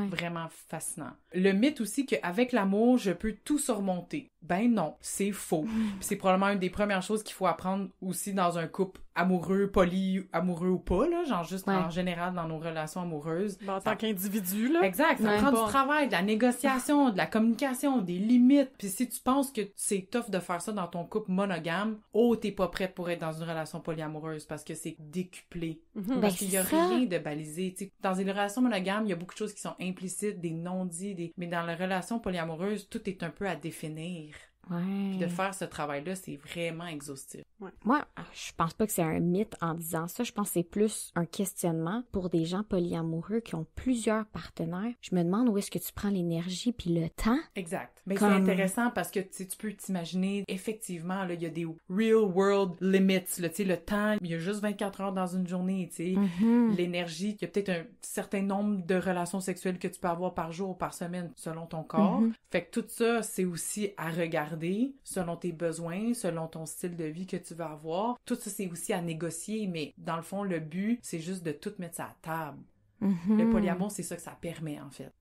S3: Vraiment fascinant. Le mythe aussi qu'avec l'amour, je peux tout surmonter. Ben non, c'est faux. Puis c'est probablement une des premières choses qu'il faut apprendre aussi dans un couple amoureux, amoureux ou pas, là, genre juste en général dans nos relations amoureuses.
S1: En tant qu'individu, là.
S3: Exact, ça prend du travail, de la négociation, de la communication, des limites. Puis si tu penses que c'est tough de faire ça dans ton couple monogame, t'es pas prête pour être dans une relation polyamoureuse parce que c'est décuplé. Parce qu'il y a rien de balisé. T'sais, dans une relation monogame, il y a beaucoup de choses qui sont implicites, des non-dits, mais dans la relation polyamoureuse, tout est un peu à définir. Puis de faire ce travail-là, c'est vraiment exhaustif.
S2: Moi, je pense pas que c'est un mythe en disant ça. Je pense que c'est plus un questionnement pour des gens polyamoureux qui ont plusieurs partenaires. Je me demande où est-ce que tu prends l'énergie puis le temps.
S3: Exact. Mais c'est intéressant parce que tu peux t'imaginer, effectivement, là, il y a des real world limits. Là, le temps, il y a juste 24 heures dans une journée. L'énergie, il y a peut-être un certain nombre de relations sexuelles que tu peux avoir par jour ou par semaine selon ton corps. Fait que tout ça, c'est aussi à regarder selon tes besoins, selon ton style de vie que tu veux avoir. Tout ça, c'est aussi à négocier, mais dans le fond, le but, c'est juste de tout mettre à la table. Le polyamour, c'est ça que ça permet, en fait.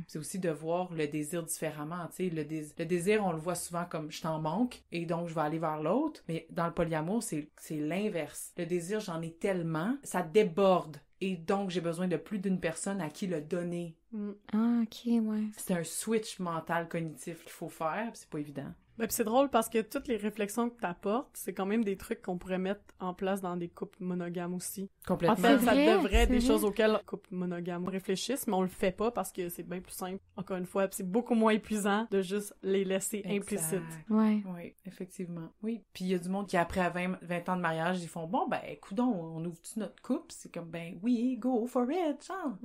S3: C'est aussi de voir le désir différemment, tu sais. Le désir, on le voit souvent comme « je t'en manque » et donc je vais aller vers l'autre. Mais dans le polyamour, c'est l'inverse. Le désir, j'en ai tellement, ça déborde. Et donc, j'ai besoin de plus d'une personne à qui le donner.
S2: Ah, OK, ouais.
S3: C'est un switch mental cognitif qu'il faut faire, puis c'est pas évident.
S1: Ben, pis c'est drôle parce que toutes les réflexions que t'apportes, c'est quand même des trucs qu'on pourrait mettre en place dans des couples monogames aussi.
S3: Complètement.
S1: En fait, ça devrait être des choses auxquelles les couples monogames réfléchissent, mais on le fait pas parce que c'est bien plus simple. Encore une fois, pis c'est beaucoup moins épuisant de juste les laisser implicites.
S2: Ouais.
S3: Oui, effectivement. Oui. Puis il y a du monde qui, après 20 ans de mariage, ils font « Bon, ben, coudonc, on ouvre-tu notre couple? » C'est comme « Ben oui, go for it, genre. »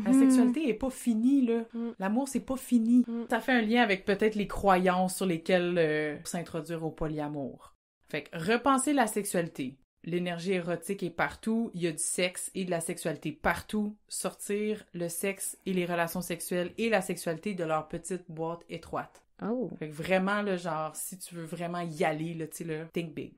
S3: La sexualité est pas finie, là. L'amour, c'est pas fini. Ça fait un lien avec peut-être les croyances sur lesquelles s'introduire au polyamour. Fait que repenser la sexualité. L'énergie érotique est partout, il y a du sexe et de la sexualité partout. Sortir le sexe et les relations sexuelles et la sexualité de leur petite boîte étroite. Fait que vraiment, là, genre, si tu veux vraiment y aller, là, tu sais, là, think big.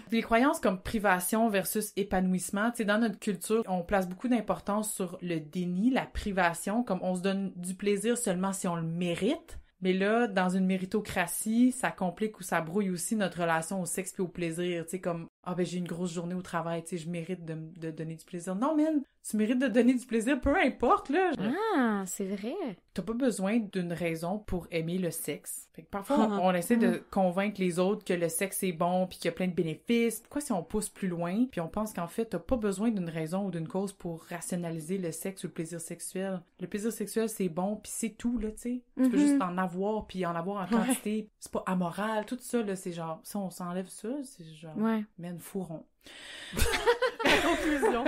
S3: Les croyances comme privation versus épanouissement, tu sais, dans notre culture, on place beaucoup d'importance sur le déni, la privation, comme on se donne du plaisir seulement si on le mérite. Mais là, dans une méritocratie, ça complique ou ça brouille aussi notre relation au sexe puis au plaisir. Tu sais, comme, ben j'ai une grosse journée au travail, tu sais, je mérite de donner du plaisir. Non, man, tu mérites de donner du plaisir, peu importe, là.
S2: Ah, c'est vrai.
S3: T'as pas besoin d'une raison pour aimer le sexe. Fait que parfois, on essaie de convaincre les autres que le sexe est bon puis qu'il y a plein de bénéfices. Pourquoi si on pousse plus loin puis on pense qu'en fait, t'as pas besoin d'une raison ou d'une cause pour rationaliser le sexe ou le plaisir sexuel. Le plaisir sexuel, c'est bon puis c'est tout, là, tu sais. Tu peux juste en avoir puis en avoir en quantité. C'est pas amoral, tout ça, là, c'est genre, si on s'enlève ça, c'est genre, man, fourron.
S1: Conclusion.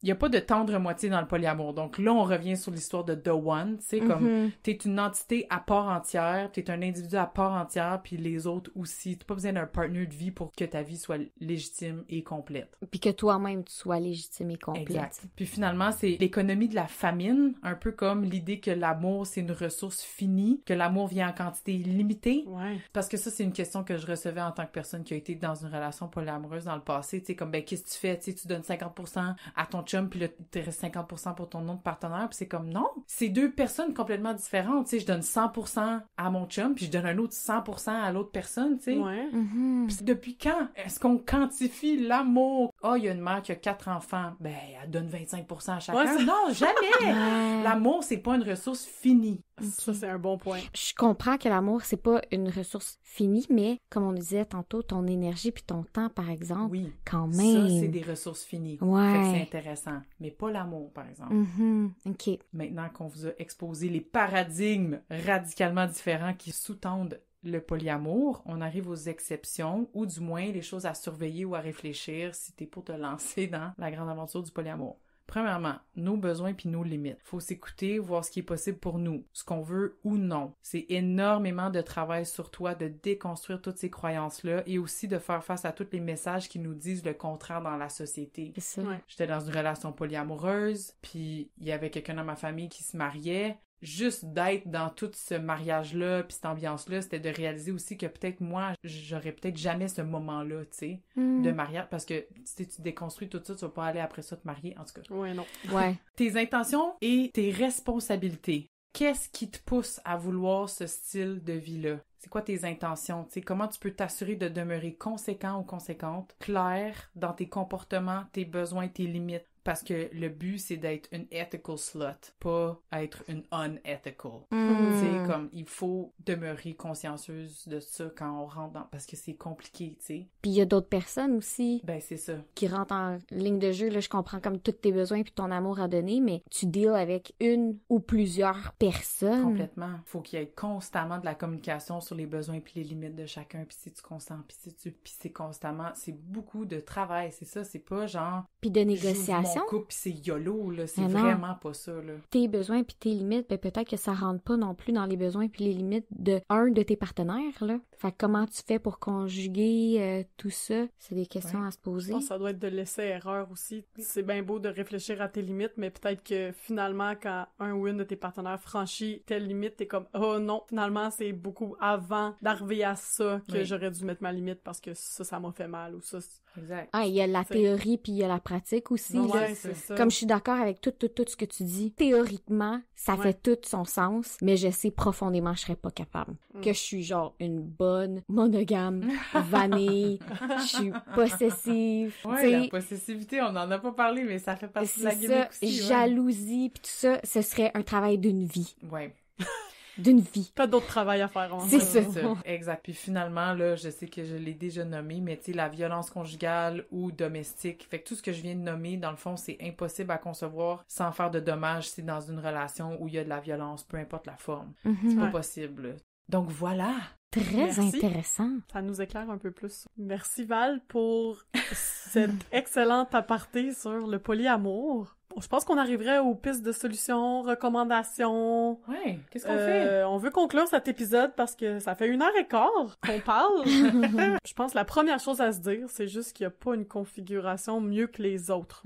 S3: Il n'y a pas de tendre moitié dans le polyamour. Donc là, on revient sur l'histoire de The One. Tu sais, comme t'es une entité à part entière, t'es un individu à part entière, puis les autres aussi. T'as pas besoin d'un partner de vie pour que ta vie soit légitime et complète.
S2: Puis que toi-même, tu sois légitime et complète.
S3: Exact. Puis finalement, c'est l'économie de la famine, un peu comme l'idée que l'amour, c'est une ressource finie, que l'amour vient en quantité limitée.
S1: Ouais.
S3: Parce que ça, c'est une question que je recevais en tant que personne qui a été dans une relation polyamoureuse dans le passé. Tu sais, comme, ben, qu'est-ce que tu fais? Tu sais, tu donnes 50% à ton chum, puis là, il te reste 50% pour ton autre partenaire, puis c'est comme, non, c'est deux personnes complètement différentes, tu sais, je donne 100% à mon chum, puis je donne un autre 100% à l'autre personne, tu sais.
S1: Ouais.
S3: Puis depuis quand est-ce qu'on quantifie l'amour? Il y a une mère qui a 4 enfants, ben, elle donne 25% à chacun. Non, jamais! L'amour, c'est pas une ressource finie.
S1: Ça, c'est un bon point.
S2: Je comprends que l'amour, c'est pas une ressource finie, mais comme on disait tantôt, ton énergie puis ton temps, par exemple,
S3: oui,
S2: quand même.
S3: ça, c'est des ressources finies.
S2: Ouais.
S3: Fait que c'est intéressant. Mais pas l'amour, par exemple.
S2: OK.
S3: Maintenant qu'on vous a exposé les paradigmes radicalement différents qui sous-tendent le polyamour, on arrive aux exceptions, ou du moins les choses à surveiller ou à réfléchir si t'es pour te lancer dans la grande aventure du polyamour. Premièrement, nos besoins puis nos limites. Faut s'écouter, voir ce qui est possible pour nous, ce qu'on veut ou non. C'est énormément de travail sur toi de déconstruire toutes ces croyances-là et aussi de faire face à tous les messages qui nous disent le contraire dans la société.
S2: C'est ça.
S1: Ouais.
S3: J'étais dans une relation polyamoureuse, puis il y avait quelqu'un dans ma famille qui se mariait. Juste d'être dans tout ce mariage-là puis cette ambiance-là, c'était de réaliser aussi que peut-être moi, j'aurais peut-être jamais ce moment-là, tu sais, de mariage, parce que si tu déconstruis tout ça, tu vas pas aller après ça te marier, en tout cas.
S1: Ouais, non.
S2: Ouais.
S3: Tes intentions et tes responsabilités. Qu'est-ce qui te pousse à vouloir ce style de vie-là? C'est quoi tes intentions? Tu sais, comment tu peux t'assurer de demeurer conséquent ou conséquente, clair dans tes comportements, tes besoins, tes limites? Parce que le but, c'est d'être une ethical slut, pas être une unethical. Tu sais, comme, il faut demeurer consciencieuse de ça quand on rentre dans... Parce que c'est compliqué, tu sais.
S2: Puis il y a d'autres personnes aussi
S3: Ben, c'est ça.
S2: qui rentrent en ligne de jeu. Là, je comprends comme tous tes besoins puis ton amour à donner, mais tu deals avec une ou plusieurs personnes.
S3: Complètement. Faut qu'il y ait constamment de la communication sur les besoins puis les limites de chacun, puis si tu constant, puis si tu... Puis c'est constamment... C'est beaucoup de travail, c'est ça. C'est pas genre...
S2: Puis de négociation.
S3: Mon couple, puis c'est YOLO, là. C'est
S2: Mais non.
S3: vraiment pas ça, là.
S2: Tes besoins puis tes limites, ben peut-être que ça rentre pas non plus dans les besoins puis les limites de un de tes partenaires, là. Fait que comment tu fais pour conjuguer tout ça? C'est des questions à se
S1: Je
S2: poser.
S1: pense que ça doit être de l'essai-erreur aussi. C'est bien beau de réfléchir à tes limites, mais peut-être que finalement, quand un ou une de tes partenaires franchit telle limite, t'es comme « Oh non, finalement, c'est beaucoup avant d'arriver à ça que j'aurais dû mettre ma limite parce que ça m'a fait mal. » ou ça.
S3: Exact.
S2: Ah, il y a la théorie puis il y a la pratique aussi.
S1: Ouais,
S2: là.
S1: c'est ça.
S2: Comme je suis d'accord avec tout ce que tu dis, théoriquement, ça fait tout son sens, mais je sais profondément que je serais pas capable. Que je suis genre une bonne monogame, vanille, je suis possessive.
S3: Ouais, la possessivité, on en a pas parlé, mais ça fait partie de la
S2: C'est
S3: gimmick
S2: ça,
S3: aussi.
S2: jalousie puis tout ça, ce serait un travail d'une vie.
S3: Ouais.
S2: D'une vie.
S1: Pas d'autre travail à faire.
S2: C'est ça.
S3: Exact. Puis finalement, là, je sais que je l'ai déjà nommé, mais tu sais, la violence conjugale ou domestique. Fait que tout ce que je viens de nommer, dans le fond, c'est impossible à concevoir sans faire de dommages si dans une relation où il y a de la violence, peu importe la forme. C'est pas possible. Donc voilà.
S2: Très
S1: Merci.
S2: intéressant.
S1: Ça nous éclaire un peu plus. Merci Val pour cet excellent aparté sur le polyamour. Je pense qu'on arriverait aux pistes de solutions, recommandations.
S3: Ouais, qu'est-ce qu'on fait?
S1: On veut conclure cet épisode parce que ça fait 1h15 qu'on parle. Je pense que la première chose à se dire, c'est juste qu'il n'y a pas une configuration mieux que les autres.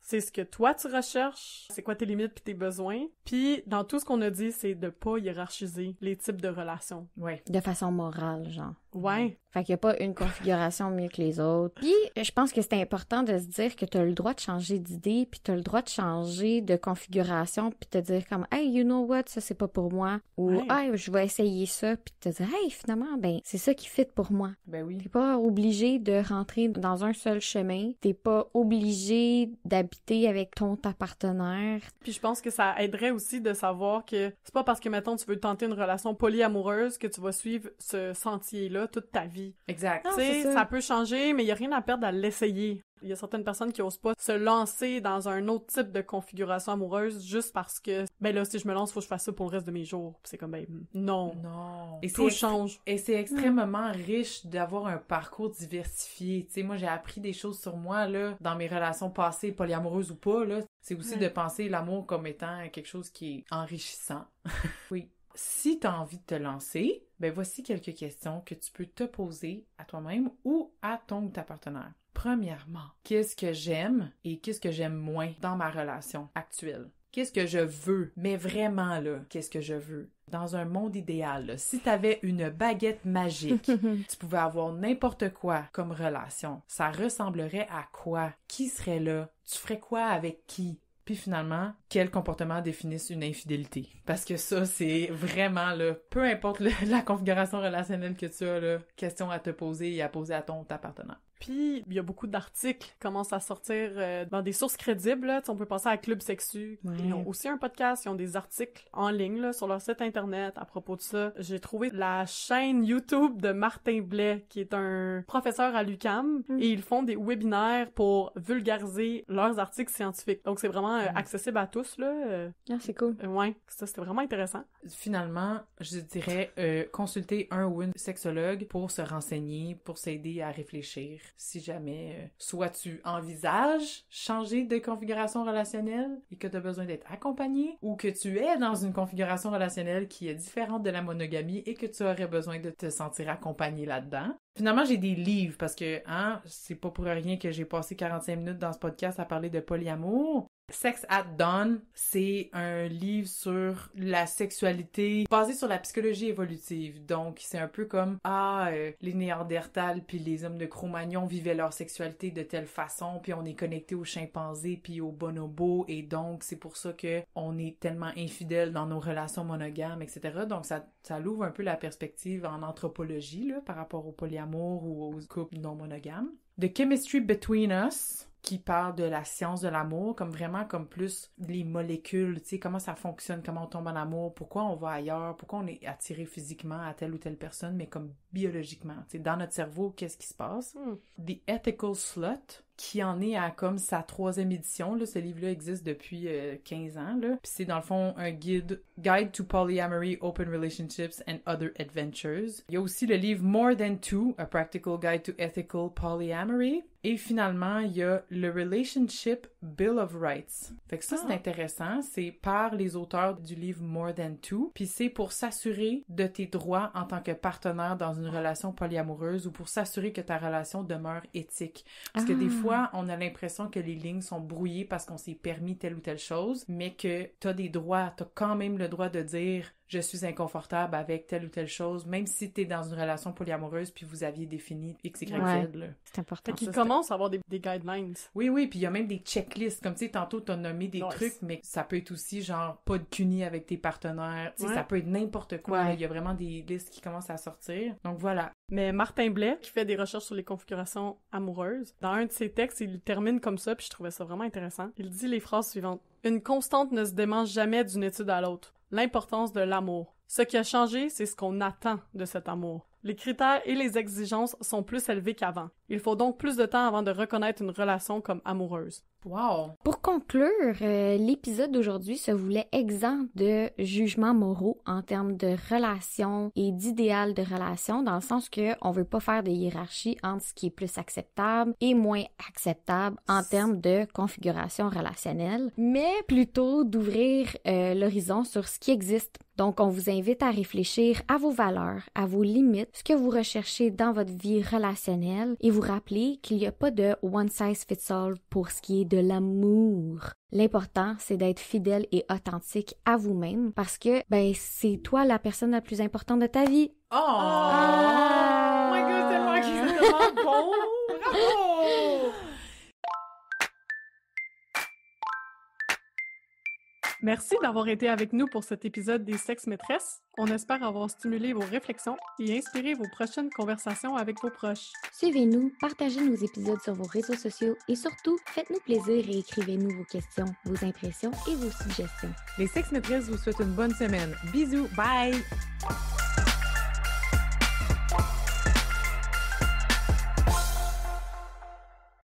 S1: C'est ce que toi tu recherches, c'est quoi tes limites puis tes besoins. Puis dans tout ce qu'on a dit, c'est de pas hiérarchiser les types de relations.
S3: Ouais.
S2: De façon morale, genre.
S1: Ouais.
S2: Fait qu'il n'y a pas une configuration mieux que les autres. Puis, je pense que c'est important de se dire que tu as le droit de changer d'idée, puis tu as le droit de changer de configuration, puis te dire comme « Hey, you know what, ça c'est pas pour moi » ou « Hey, je vais essayer ça », puis te dire « Hey, finalement, ben c'est ça qui fit pour moi ».
S3: Ben oui.
S2: T'es pas obligé de rentrer dans un seul chemin. T'es pas obligé d'habiter avec ta partenaire.
S1: Puis je pense que ça aiderait aussi de savoir que c'est pas parce que, mettons, tu veux tenter une relation polyamoureuse que tu vas suivre ce sentier-là toute ta vie.
S3: Exact.
S1: Tu sais, ça peut changer, mais il y a rien à perdre à l'essayer. Il y a certaines personnes qui osent pas se lancer dans un autre type de configuration amoureuse juste parce que, ben là, si je me lance, faut que je fasse ça pour le reste de mes jours. Puis c'est comme, ben, non.
S3: Non.
S1: Tout change.
S3: Et c'est extrêmement riche d'avoir un parcours diversifié. Tu sais, moi, j'ai appris des choses sur moi, là, dans mes relations passées, polyamoureuses ou pas, là. C'est aussi de penser l'amour comme étant quelque chose qui est enrichissant. Oui. Si tu as envie de te lancer, ben voici quelques questions que tu peux te poser à toi-même ou à ton ou ta partenaire. Premièrement, qu'est-ce que j'aime et qu'est-ce que j'aime moins dans ma relation actuelle? Qu'est-ce que je veux? Mais vraiment, là, qu'est-ce que je veux? Dans un monde idéal, là, si t'avais une baguette magique, tu pouvais avoir n'importe quoi comme relation. Ça ressemblerait à quoi? Qui serait là? Tu ferais quoi avec qui? Puis finalement, quel comportement définisse une infidélité? Parce que ça, c'est vraiment, là, peu importe la configuration relationnelle que tu as, là, question à te poser et à poser à ta partenaire.
S1: Puis, il y a beaucoup d'articles qui commencent à sortir dans des sources crédibles. Là. On peut penser à Club Sexu. Ouais. Ils ont aussi un podcast, ils ont des articles en ligne là, sur leur site internet à propos de ça. J'ai trouvé la chaîne YouTube de Martin Blais, qui est un professeur à l'UQAM, et ils font des webinaires pour vulgariser leurs articles scientifiques. Donc, c'est vraiment accessible à tous. Là.
S2: Ah, c'est cool.
S1: Ouais, ça, c'était vraiment intéressant.
S3: Finalement, je dirais consulter un ou une sexologue pour se renseigner, pour s'aider à réfléchir. Si jamais, soit tu envisages changer de configuration relationnelle et que tu as besoin d'être accompagné, ou que tu es dans une configuration relationnelle qui est différente de la monogamie et que tu aurais besoin de te sentir accompagné là-dedans. Finalement, j'ai des livres parce que, c'est pas pour rien que j'ai passé 45 minutes dans ce podcast à parler de polyamour. Sex at Dawn, c'est un livre sur la sexualité basé sur la psychologie évolutive. Donc, c'est un peu comme, les Néandertals puis les hommes de Cro-Magnon vivaient leur sexualité de telle façon, puis on est connecté aux chimpanzés puis aux bonobos, et donc, c'est pour ça que on est tellement infidèles dans nos relations monogames, etc. Donc, ça l'ouvre un peu la perspective en anthropologie, là, par rapport au polyamour ou aux couples non monogames. The Chemistry Between Us, qui parle de la science de l'amour, comme vraiment comme plus les molécules, tu sais, comment ça fonctionne, comment on tombe en amour, pourquoi on va ailleurs, pourquoi on est attiré physiquement à telle ou telle personne, mais comme biologiquement, tu sais, dans notre cerveau, qu'est-ce qui se passe? The Ethical Slut, qui en est à comme sa 3e édition, là, ce livre-là existe depuis 15 ans, là, puis c'est dans le fond un Guide to Polyamory, Open Relationships and Other Adventures. Il y a aussi le livre More Than Two, A Practical Guide to Ethical Polyamory. Et finalement, il y a le Relationship Bill of Rights. Fait que ça, c'est intéressant. C'est par les auteurs du livre More Than Two. Puis c'est pour s'assurer de tes droits en tant que partenaire dans une relation polyamoureuse ou pour s'assurer que ta relation demeure éthique. Parce que des fois, on a l'impression que les lignes sont brouillées parce qu'on s'est permis telle ou telle chose, mais que t'as des droits. T'as quand même le droit de dire « je suis inconfortable avec telle ou telle chose », même si t'es dans une relation polyamoureuse puis vous aviez défini X, Y, Z. Là.
S2: C'est important.
S1: Fait qu'ils commencent à avoir des guidelines.
S3: Oui, puis il y a même des checklists. Comme tu sais, tantôt, t'as nommé des trucs, mais ça peut être aussi genre pas de cunis avec tes partenaires. Tu sais, ça peut être n'importe quoi. Il y a vraiment des listes qui commencent à sortir. Donc voilà.
S1: Mais Martin Blais, qui fait des recherches sur les configurations amoureuses, dans un de ses textes, il termine comme ça, puis je trouvais ça vraiment intéressant. Il dit les phrases suivantes. « Une constante ne se démange jamais d'une étude à l'autre. L'importance de l'amour. Ce qui a changé, c'est ce qu'on attend de cet amour. Les critères et les exigences sont plus élevés qu'avant. Il faut donc plus de temps avant de reconnaître une relation comme amoureuse. »
S3: Wow!
S2: Pour conclure, l'épisode d'aujourd'hui se voulait exempt de jugements moraux en termes de relations et d'idéal de relations, dans le sens que on veut pas faire de hiérarchie entre ce qui est plus acceptable et moins acceptable en termes de configuration relationnelle, mais plutôt d'ouvrir l'horizon sur ce qui existe. Donc, on vous invite à réfléchir à vos valeurs, à vos limites, ce que vous recherchez dans votre vie relationnelle et vous rappeler qu'il n'y a pas de one size fits all pour ce qui est de l'amour. L'important, c'est d'être fidèle et authentique à vous-même parce que, c'est toi la personne la plus importante de ta vie.
S3: Oh my God, c'est tellement bon! Bravo!
S1: Merci d'avoir été avec nous pour cet épisode des Sex Maîtresses. On espère avoir stimulé vos réflexions et inspiré vos prochaines conversations avec vos proches.
S2: Suivez-nous, partagez nos épisodes sur vos réseaux sociaux et surtout, faites-nous plaisir et écrivez-nous vos questions, vos impressions et vos suggestions.
S3: Les Sex Maîtresses vous souhaitent une bonne semaine. Bisous, bye!